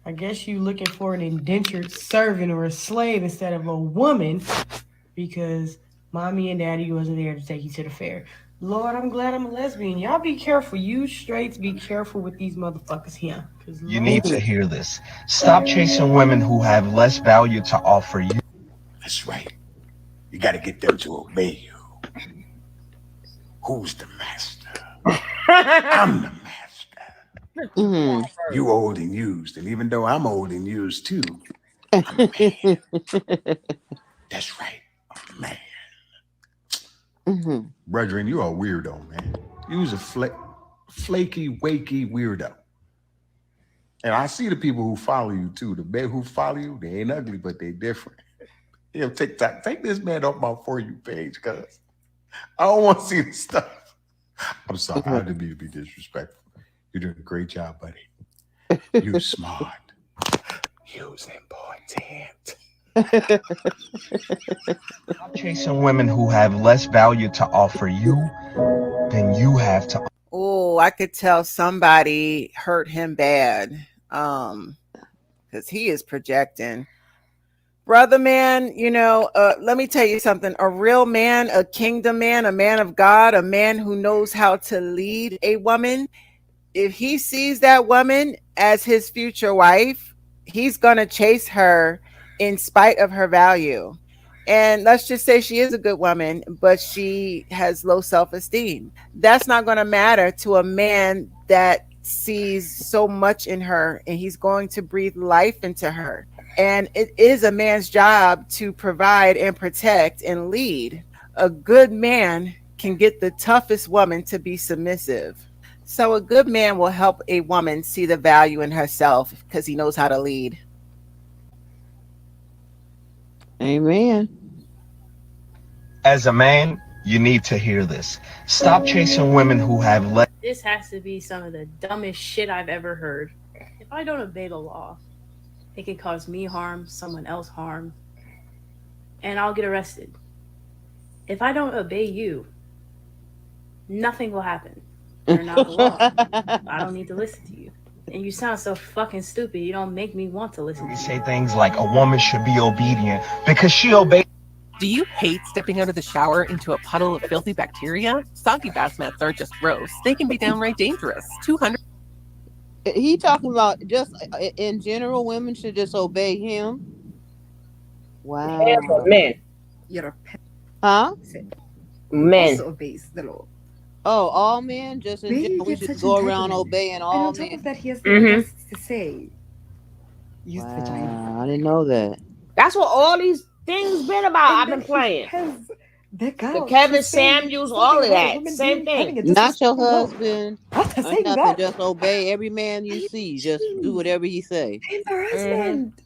I guess you looking for an indentured servant or a slave instead of a woman because mommy and daddy wasn't there to take you to the fair. Lord, I'm glad I'm a lesbian. Y'all be careful. You straights be careful with these motherfuckers here. You need to hear this. Stop chasing women who have less value to offer you. That's right. You got to get them to obey you. Who's the master? I'm the master. You old and used, and even though I'm old and used too, I'm a man. That's right, I'm a man. Brethren, you're a weirdo, man. You's a flaky, wakey weirdo. And I see the people who follow you too. The men who follow you, they ain't ugly, but they different. Yo, TikTok, take this man off my For You page, cuz I don't want to see this stuff. I'm sorry, I didn't mean to be disrespectful. You're doing a great job, buddy. You're smart. You're important. Stop chasing women who have less value to offer you than you have to. Oh, I could tell somebody hurt him bad. Because he is projecting. Brother man, let me tell you something. A real man, a kingdom man, a man of God, a man who knows how to lead a woman. If he sees that woman as his future wife, he's going to chase her in spite of her value. And let's just say she is a good woman, but she has low self-esteem. That's not going to matter to a man that sees so much in her, and he's going to breathe life into her. And it is a man's job to provide and protect and lead. A good man can get the toughest woman to be submissive. So a good man will help a woman see the value in herself because he knows how to lead. Amen. As a man, you need to hear this. Stop chasing women who have less. This has to be some of the dumbest shit I've ever heard. If I don't obey the law, it can cause me harm, someone else harm, and I'll get arrested. If I don't obey you, nothing will happen. You're not the law. I don't need to listen to you. And you sound so fucking stupid. You don't make me want to listen to you. Say things like a woman should be obedient because she obeys. Do you hate stepping out of the shower into a puddle of filthy bacteria? Soggy bath mats aren't just gross. They can be downright dangerous. 200. He talking about just in general, women should just obey him. Wow. Men. You're a Huh? Men. also obeys the law. Oh, all men? Just in Where do you general, we get just such go around entitlement? obeying And all on top men. of that, he has the Mhm. audacity to say, use the vagina. Wow, I didn't know that. That's what all these things been about. I've been playing. The The Kevin Samuels, all of that. Same thing. Not your husband or saying nothing. that. Just obey every man you see. Just do whatever he say. Embarrassment.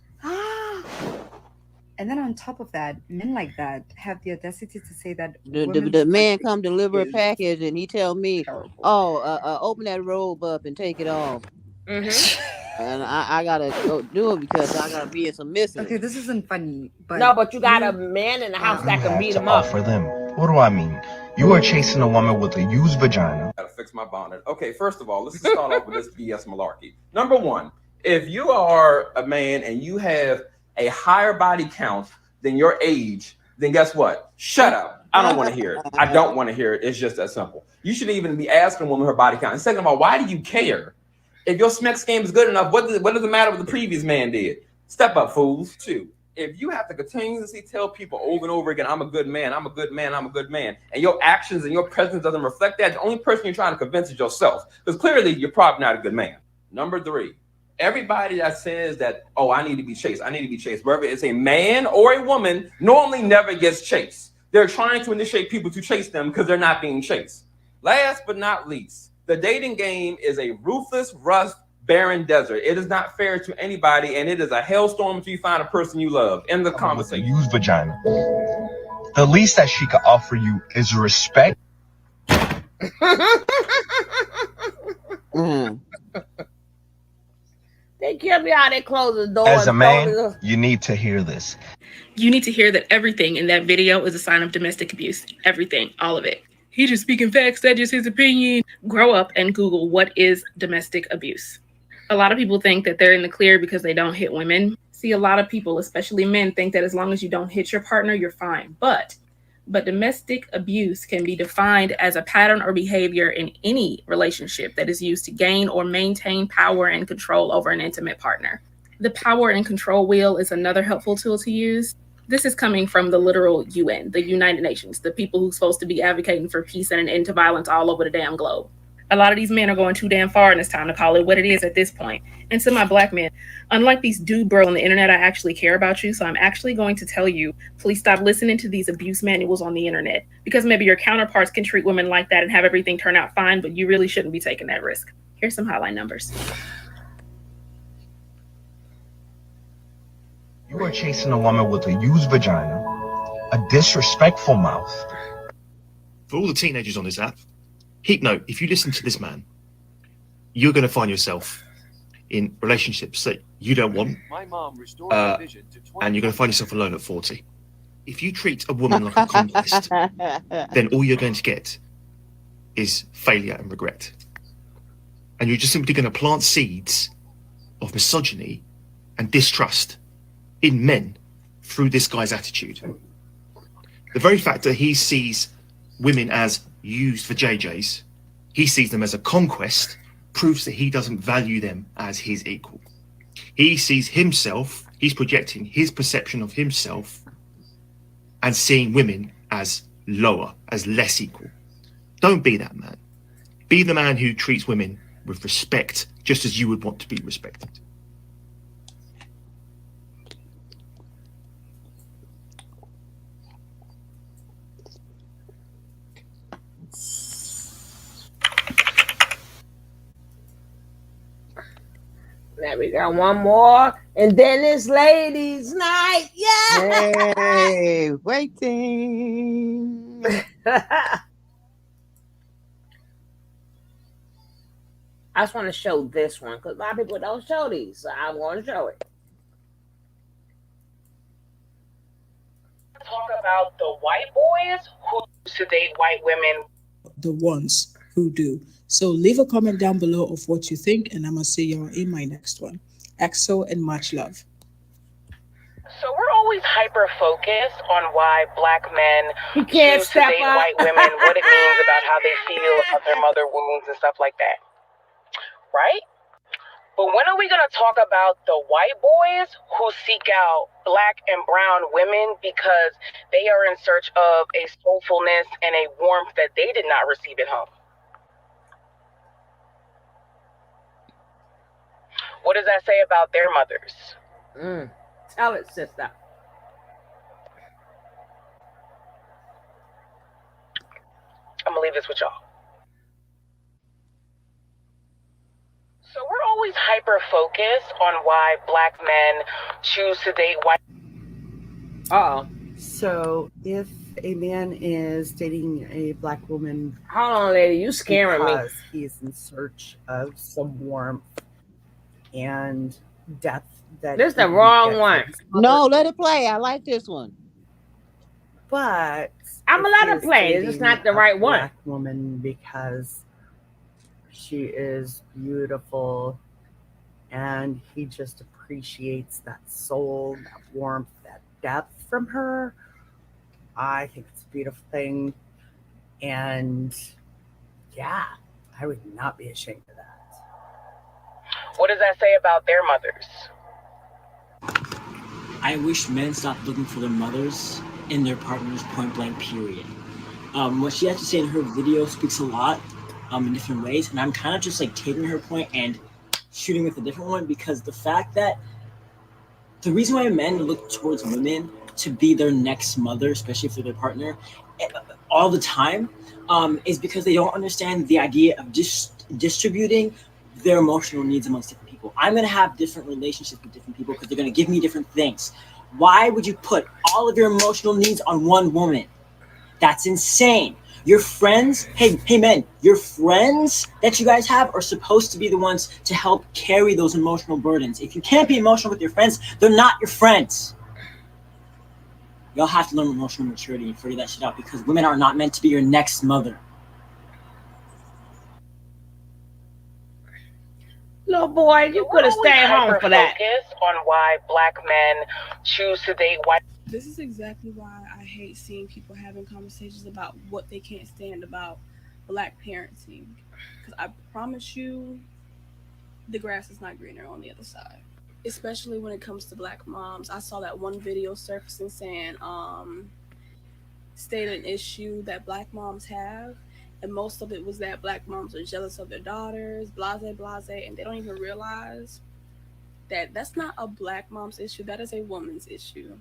And then on top of that, men like that have the audacity to say that The man come deliver a package and he tell me, "Oh, open that robe up and take it off." And I gotta go do it because I gotta be submissive. Okay, this isn't funny, but No, but you got a man in the house that can beat him up. For them. What do I mean? You are chasing a woman with a used vagina. Gotta fix my bonnet. Okay, first of all, let's just start off with this BS malarkey. Number one, if you are a man and you have a higher body count than your age, then guess what? Shut up. I don't want to hear it. I don't want to hear it. It's just that simple. You shouldn't even be asking a woman her body count. And second of all, why do you care? If your SMEX game is good enough, what does it matter what the previous man did? Step up, fools. Two, if you have to continuously tell people over and over again, I'm a good man, I'm a good man, I'm a good man, and your actions and your presence doesn't reflect that, the only person you're trying to convince is yourself. Because clearly you're probably not a good man. Number three, everybody that says that, oh, I need to be chased, whether it's a man or a woman, normally never gets chased. They're trying to initiate people to chase them because they're not being chased. Last but not least, the dating game is a ruthless, rust, barren desert. It is not fair to anybody, and it is a hellstorm until you find a person you love. End the conversation. Used vagina. The least that she could offer you is respect. They care me how they close the door. As a and man, throw the- you need to hear this. You need to hear that everything in that video is a sign of domestic abuse. Everything, all of it. He just speaking facts, that's just his opinion. Grow up and Google what is domestic abuse. A lot of people think that they're in the clear because they don't hit women. See, a lot of people, especially men, think that as long as you don't hit your partner, you're fine. But domestic abuse can be defined as a pattern or behavior in any relationship that is used to gain or maintain power and control over an intimate partner. The power and control wheel is another helpful tool to use. This is coming from the literal UN, the United Nations, the people who's supposed to be advocating for peace and an end to violence all over the damn globe. A lot of these men are going too damn far, and it's time to call it what it is at this point. And to my black men, unlike these dude bros on the internet, I actually care about you. So I'm actually going to tell you, please stop listening to these abuse manuals on the internet, because maybe your counterparts can treat women like that and have everything turn out fine, but you really shouldn't be taking that risk. Here's some hotline numbers. You are chasing a woman with a used vagina, a disrespectful mouth. For all the teenagers on this app, keep note, if you listen to this man, you're going to find yourself in relationships that you don't want, and you're going to find yourself alone at 40. If you treat a woman like a conquest, then all you're going to get is failure and regret. And you're just simply going to plant seeds of misogyny and distrust in men through this guy's attitude. The very fact that he sees women as used for JJs, he sees them as a conquest, proves that he doesn't value them as his equal. He sees himself, he's projecting his perception of himself and seeing women as lower, as less equal. Don't be that man. Be the man who treats women with respect, just as you would want to be respected. There we go. One more. And then it's ladies' night. Yeah. Hey, waiting. I just want to show this one because a lot of people don't show these, so I want to show it. Talk about the white boys who sedate white women. The ones who do. So leave a comment down below of what you think, and I'm gonna see y'all in my next one. EXO and much love. So we're always hyper focused on why black men You can't choose to step date up. white women, what it means about how they feel about their mother wounds and stuff like that. Right? But when are we going to talk about the white boys who seek out black and brown women because they are in search of a soulfulness and a warmth that they did not receive at home? What does that say about their mothers? Tell it, sister. I'm going to leave this with y'all. So we're always hyper focused on why black men choose to date white. So if a man is dating a black woman, hold on, lady, you scaring me. because he's in search of some warmth and depth that This he the can wrong get from one. his No, mother. let it play. I like this one. But I'm if gonna he let it is play. It's just not dating the a right one. black woman because she is beautiful and he just appreciates that soul, that warmth, that depth from her. I think it's a beautiful thing. And yeah, I would not be ashamed of that. What does that say about their mothers? I wish men stopped looking for their mothers in their partners, point blank, period. What she has to say in her video speaks a lot in different ways, and I'm kind of just like taking her point and shooting with a different one, because the fact that the reason why men look towards women to be their next mother, especially for their partner, all the time, is because they don't understand the idea of distributing their emotional needs amongst different people. I'm going to have different relationships with different people because they're going to give me different things. Why would you put all of your emotional needs on one woman? That's insane. Your friends, hey men, your friends that you guys have are supposed to be the ones to help carry those emotional burdens. If you can't be emotional with your friends, they're not your friends. Y'all have to learn emotional maturity and figure that shit out, because women are not meant to be your next mother. Little boy, you could have stayed home for that. Focused on why black men choose to date white. This is exactly why I hate seeing people having conversations about what they can't stand about black parenting. Because I promise you, the grass is not greener on the other side. Especially when it comes to black moms. I saw that one video surfacing saying, state an issue that black moms have. And most of it was that black moms are jealous of their daughters, blase, and they don't even realize that that's not a black mom's issue. That is a woman's issue.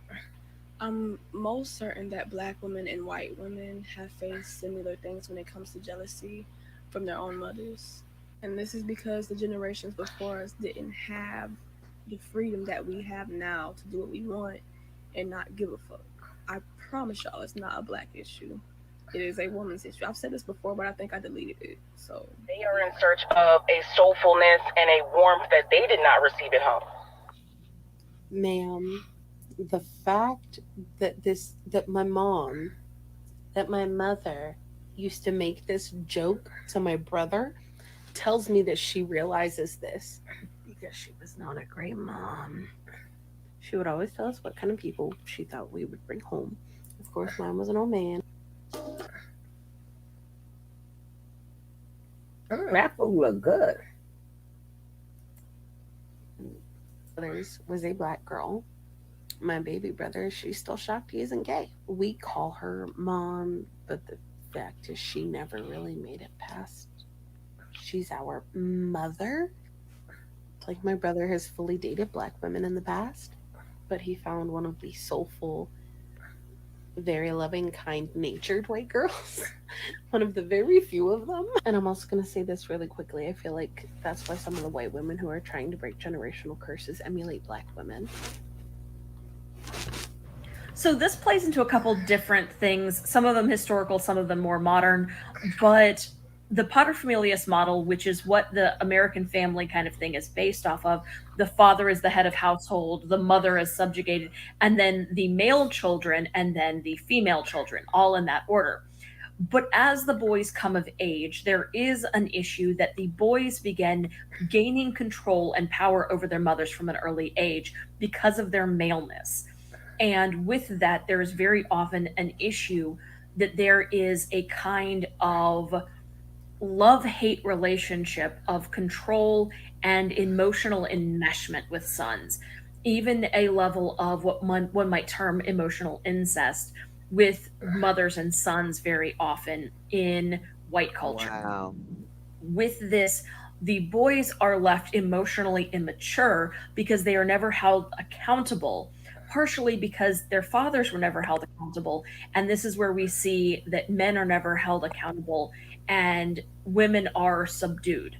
I'm most certain that black women and white women have faced similar things when it comes to jealousy from their own mothers. And this is because the generations before us didn't have the freedom that we have now to do what we want and not give a fuck. I promise y'all it's not a black issue. It is a woman's issue. I've said this before, but I think I deleted it. So They are in search of a soulfulness and a warmth that they did not receive at home. Ma'am, the fact that my mother used to make this joke to my brother tells me that she realizes this, because she was not a great mom. She would always tell us what kind of people she thought we would bring home. Of course, mine was an old man. That food look good. Others was a black girl. My baby brother, she's still shocked he isn't gay. We call her mom, but the fact is she never really made it past. She's our mother. Like, my brother has fully dated black women in the past, but he found one of the soulful, very loving, kind natured white girls. One of the very few of them. And I'm also going to say this really quickly. I feel like that's why some of the white women who are trying to break generational curses emulate black women. So this plays into a couple different things, some of them historical, some of them more modern, but the paterfamilias model, which is what the American family kind of thing is based off of, the father is the head of household, the mother is subjugated, and then the male children, and then the female children, all in that order. But as the boys come of age, there is an issue that the boys begin gaining control and power over their mothers from an early age because of their maleness. And with that, there is very often an issue that there is a kind of love-hate relationship of control and emotional enmeshment with sons, even a level of what one might term emotional incest with mothers and sons very often in white culture. Wow. With this, the boys are left emotionally immature because they are never held accountable, partially because their fathers were never held accountable. And this is where we see that men are never held accountable and women are subdued.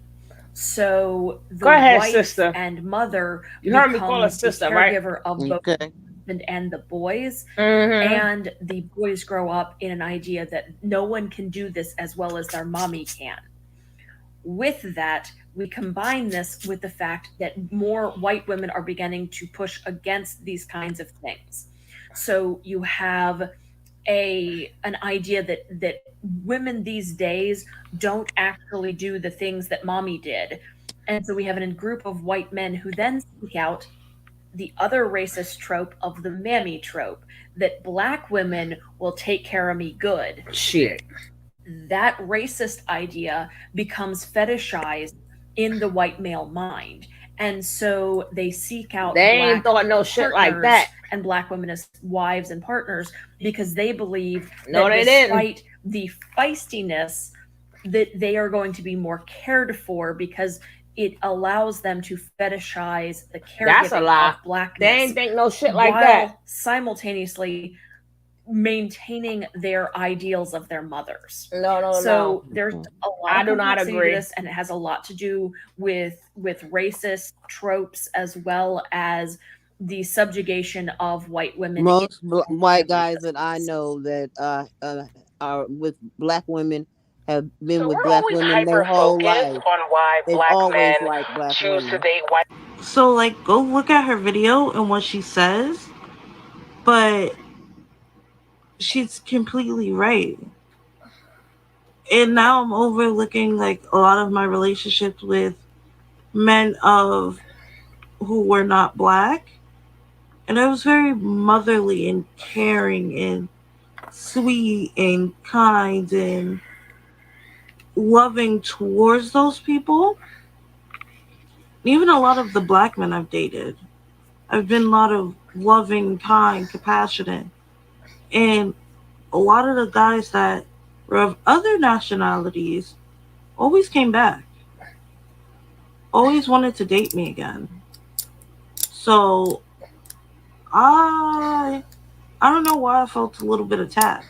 So the Go ahead, wife sister. and mother You heard me call her becomes the sister, right? caregiver of both Okay. the husband and the boys. Mhm. And the boys grow up in an idea that no one can do this as well as their mommy can. With that, we combine this with the fact that more white women are beginning to push against these kinds of things. So you have an idea that women these days don't actually do the things that mommy did. And so we have a group of white men who then seek out the other racist trope of the mammy trope, that black women will take care of me good. Shit. That racist idea becomes fetishized in the white male mind. And so they seek out They ain't black thought no shit like partners that. and black women as wives and partners because they believe No, that they didn't. despite the feistiness, that they are going to be more cared for because it allows them to fetishize the That's a caregiving lie. of blackness. They ain't think no shit like while that. simultaneously maintaining their ideals of their mothers. No, So no. there's a lot I of do not complexity to agree. this, and it has a lot to do with racist tropes as well as the subjugation of white women. Most white guys that I know that are with black women have been with We're black always women their whole hyper-focused life. on why They've black always men liked black choose to women. date white. So, like, go look at her video and what she says, but she's completely right. And now I'm overlooking, like, a lot of my relationships with men who were not black. And I was very motherly and caring and sweet and kind and loving towards those people. Even a lot of the black men I've dated, I've been a lot of loving, kind, compassionate. And a lot of the guys that were of other nationalities always came back. Always wanted to date me again. So I don't know why I felt a little bit attacked.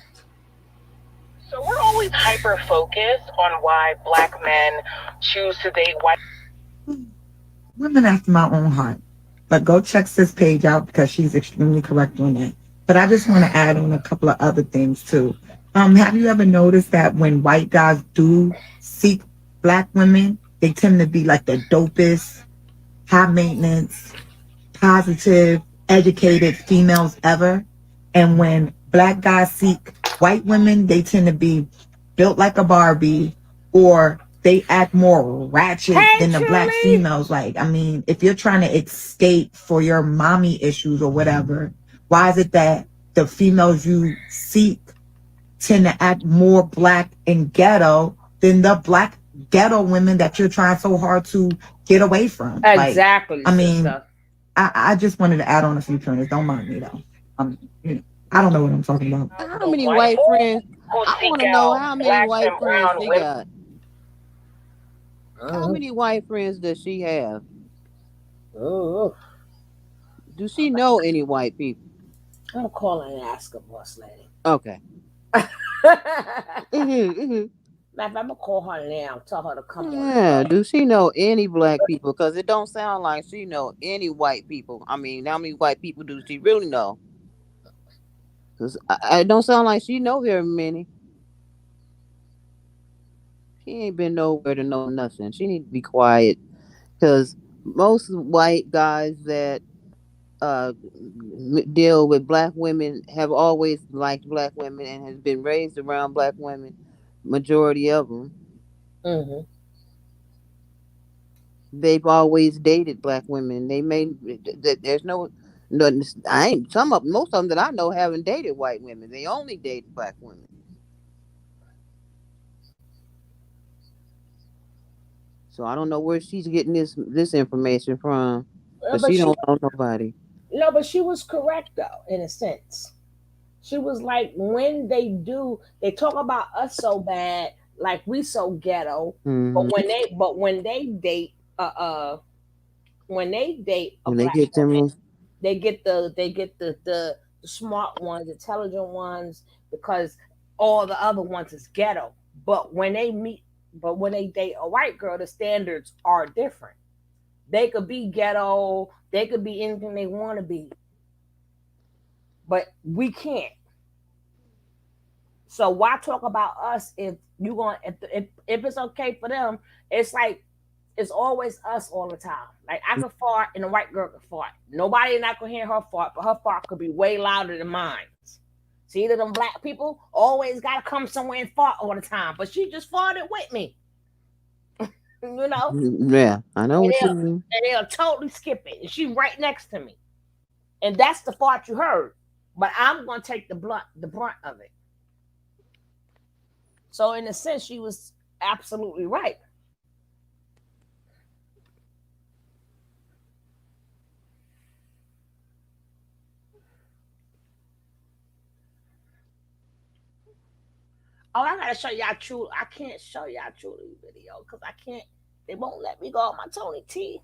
So we're always hyper-focused on why black men choose to date white. Women after my own heart. But go check Sis page out because she's extremely correct on that. But I just want to add on a couple of other things too. Have you ever noticed that when white guys do seek black women, they tend to be like the dopest, high maintenance, positive, educated females ever? And when black guys seek white women, they tend to be built like a Barbie, or they act more ratchet than the black females. Like, I mean, if you're trying to escape for your mommy issues or whatever, why is it that the females you seek tend to act more black and ghetto than the black ghetto women that you're trying so hard to get away from? Exactly. Like, I mean, sister. I just wanted to add on a few pointers. Don't mind me though. You know, I don't know what I'm talking about. How many white friends? I want to know how many white friends she got. How many white friends does she have? Do she know any white people? I'm gonna call her and ask her, boss lady. Okay. I'm gonna call her now. Tell her to come on. Yeah. Do she know any black people? Because it don't sound like she know any white people. I mean, how many white people do she really know? Because it don't sound like she know very many. She ain't been nowhere to know nothing. She need to be quiet. Because most white guys that deal with black women have always liked black women and has been raised around black women. Majority of them. Mm-hmm. They've always dated black women. They made there's no, I ain't most of them that I know haven't dated white women. They only dated black women. So I don't know where she's getting this information from, but she don't know nobody. No, but she was correct though, in a sense. She was like, when they talk about us so bad, like we so ghetto. Mm-hmm. But when they date a black woman, they get the smart ones, intelligent ones, because all the other ones is ghetto. But when they date a white girl, the standards are different. They could be ghetto, they could be anything they want to be, but we can't. So why talk about us if it's okay for them? It's like it's always us all the time. Like I can fart and a white girl can fart. Nobody not gonna hear her fart, but her fart could be way louder than mine. See, them black people always gotta come somewhere and fart all the time, but she just farted with me. You know? Yeah, I know what you mean. And they'll totally skip it. And she's right next to me. And that's the fart you heard. But I'm gonna take the brunt of it. So in a sense, she was absolutely right. Oh, I gotta show y'all Truly. I can't show y'all Truly video because I can't. They won't let me go on my Tony T.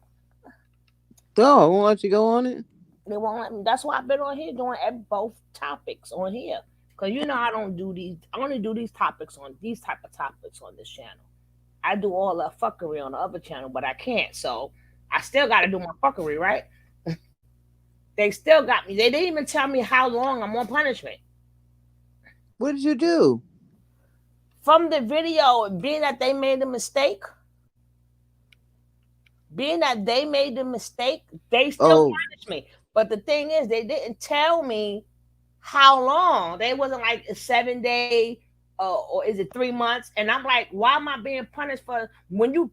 Oh, won't let you go on it? They won't let me. That's why I've been on here doing both topics on here. Because you know I don't do these. I only do these topics on these type of topics on this channel. I do all the fuckery on the other channel, but I can't. So I still got to do my fuckery, right? They still got me. They didn't even tell me how long I'm on punishment. What did you do? From the video, being that they made a mistake, they still punished me. But the thing is, they didn't tell me how long. They wasn't like a 7 day or is it 3 months? And I'm like, why am I being punished for when you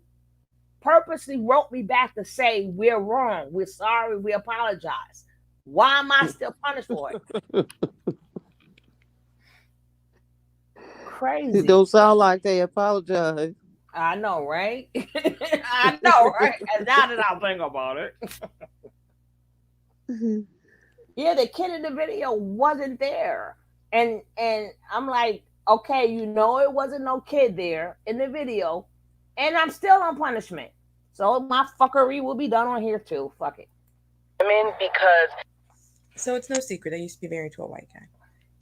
purposely wrote me back to say we're wrong, we're sorry, we apologize? Why am I still punished for it? Crazy. It don't sound like they apologize. I know, right? I know, right? And now that I think about it. Yeah, the kid in the video wasn't there. And I'm like, okay, you know it wasn't no kid there in the video. And I'm still on punishment. So my fuckery will be done on here too. Fuck it. So it's no secret I used to be married to a white guy.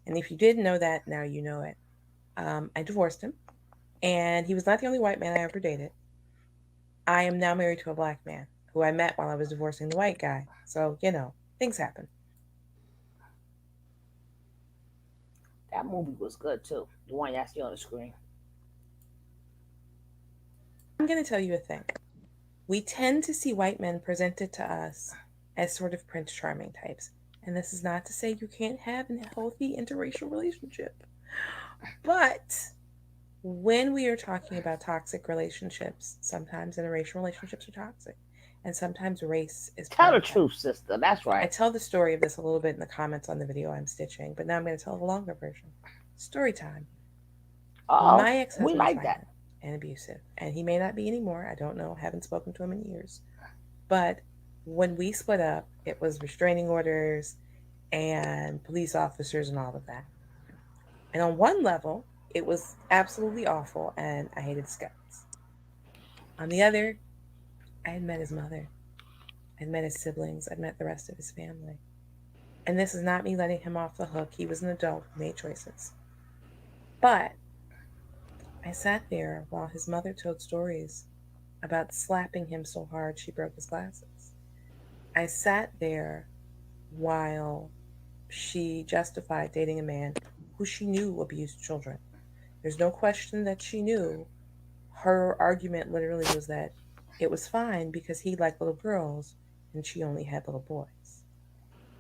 And if you didn't know that, now you know it. I divorced him. And he was not the only white man I ever dated. I am now married to a black man who I met while I was divorcing the white guy. So, you know, things happen. That movie was good too. The one y'all see on the screen. I'm going to tell you a thing. We tend to see white men presented to us as sort of Prince Charming types. And this is not to say you can't have a healthy interracial relationship. But when we are talking about toxic relationships, sometimes interracial relationships are toxic. And sometimes race is Tell the truth, sister. That's right. I tell the story of this a little bit in the comments on the video I'm stitching, but now I'm going to tell the longer version. Story time. My ex-husband we like that. And abusive. And he may not be anymore. I don't know. Haven't spoken to him in years. But when we split up, it was restraining orders and police officers and all of that. And on one level, it was absolutely awful and I hated his guts. On the other, I had met his mother. I'd met his siblings. I'd met the rest of his family. And this is not me letting him off the hook. He was an adult who made choices. But I sat there while his mother told stories about slapping him so hard she broke his glasses. I sat there while she justified dating a man who she knew abused children. There's no question that she knew. Her argument literally was that it was fine because he liked little girls and she only had little boys.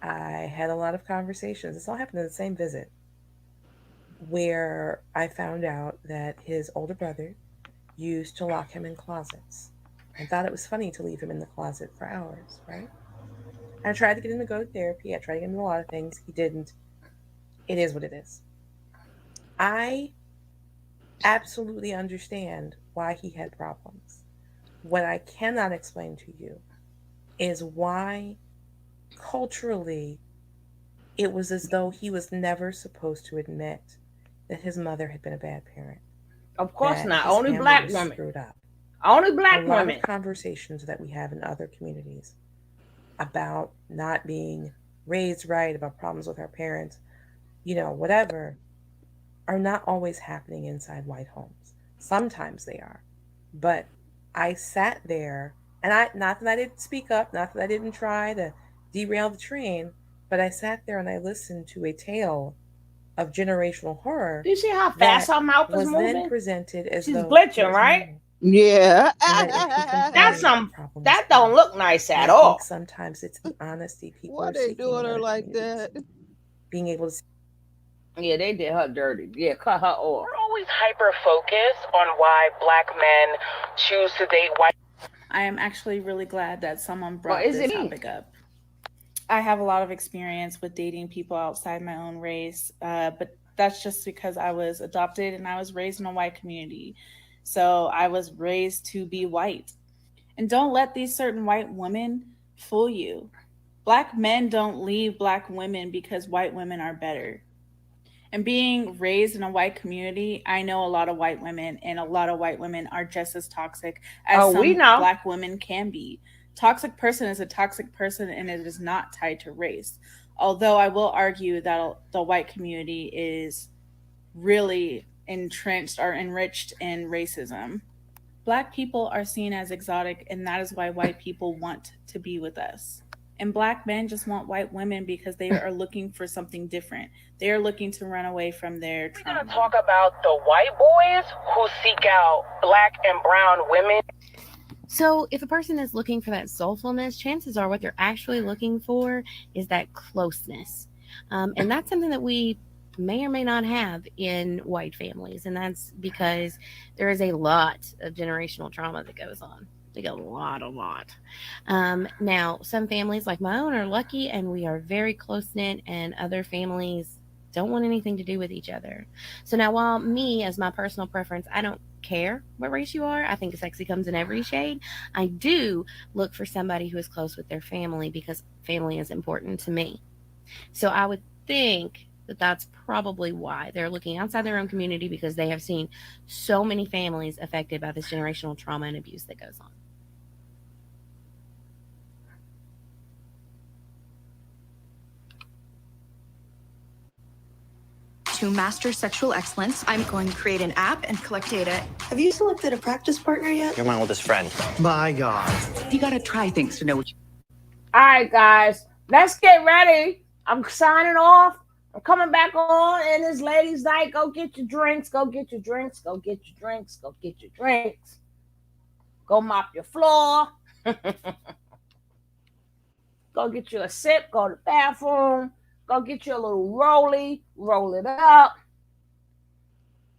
I had a lot of conversations. This all happened in the same visit, where I found out that his older brother used to lock him in closets and thought it was funny to leave him in the closet for hours, right? I tried to get him to go to therapy. I tried to get him to do a lot of things. He didn't. It is what it is. I absolutely understand why he had problems. What I cannot explain to you is why culturally it was as though he was never supposed to admit that his mother had been a bad parent. Of course that not. his Only family black was women. screwed up. Only black A lot women. of conversations that we have in other communities about not being raised right, about problems with our parents, whatever, are not always happening inside white homes. Sometimes they are. But I sat there, and not that I didn't speak up, not that I didn't try to derail the train, but I sat there and I listened to a tale of generational horror. Do you see how fast that her mouth is was moving? then presented as She's though it glitching, was right? normal. Yeah. And that if he That's complained, some. the problem was That don't him. look nice And at I all. think sometimes it's the honesty people Why are they seeking doing in her other like communities. that? Being able to Yeah, they did her dirty. Yeah, cut her off. We're always hyper focused on why black men choose to date white. I am actually really glad that someone Or brought is this it me? topic up. I have a lot of experience with dating people outside my own race, but that's just because I was adopted and I was raised in a white community. So I was raised to be white. And don't let these certain white women fool you. Black men don't leave black women because white women are better. And being raised in a white community, I know a lot of white women, and a lot of white women are just as toxic as Oh, we some know. black women can be. Toxic person is a toxic person, and it is not tied to race. Although I will argue that the white community is really entrenched or enriched in racism. Black people are seen as exotic, and that is why white people want to be with us. And black men just want white women because they are looking for something different. They are looking to run away from their We're trauma. gonna talk about the white boys who seek out black and brown women. So, if a person is looking for that soulfulness, chances are what they're actually looking for is that closeness. And that's something that we may or may not have in white families. And that's because there is a lot of generational trauma that goes on. Like a lot. Now, some families like my own are lucky and we are very close-knit, and other families don't want anything to do with each other. So now, while me, as my personal preference, I don't care what race you are, I think sexy comes in every shade, I do look for somebody who is close with their family because family is important to me. So I would think that that's probably why they're looking outside their own community, because they have seen so many families affected by this generational trauma and abuse that goes on. To master sexual excellence, I'm going to create an app and collect data. Have you selected a practice partner yet? You're my oldest friend. My God. You gotta try things to know what you. All right, guys, let's get ready. I'm signing off. I'm coming back on, and this ladies' night. Go get your drinks. Go get your drinks. Go get your drinks. Go get your drinks. Go mop your floor. Go get you a sip. Go to the bathroom. Go get you a little rolly. Roll it up.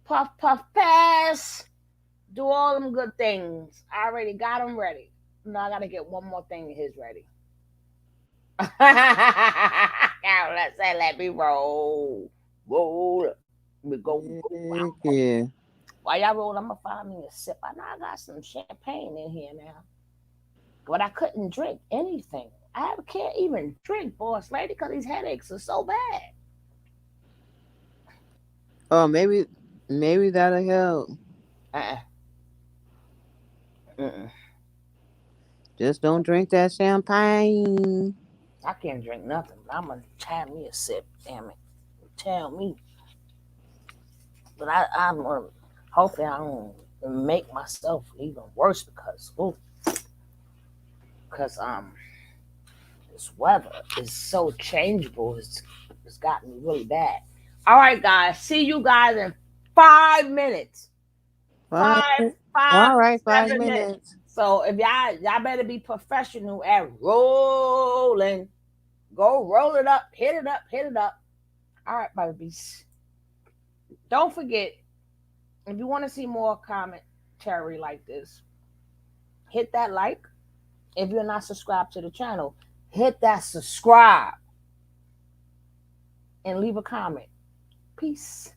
Puff, puff, pass. Do all them good things. I already got them ready. Now I got to get one more thing of his ready. Let's say, let me roll. Roll. We go. Yeah. While y'all roll, I'm going to find me a sip. I know I got some champagne in here now. But I couldn't drink anything. I can't even drink, boss lady, because these headaches are so bad. Oh, maybe that'll help. Just don't drink that champagne. I can't drink nothing, but I'm gonna have me a sip. Damn it! Tell me. But I'm gonna. Hopefully, I don't make myself even worse because this weather is so changeable. It's gotten me really bad. All right, guys. See you guys in 5 minutes. All right, 5 7 minutes. So if y'all better be professional at rolling. Go roll it up, hit it up, hit it up. All right, babies. Don't forget, if you want to see more commentary like this, hit that like. If you're not subscribed to the channel, hit that subscribe and leave a comment. Peace.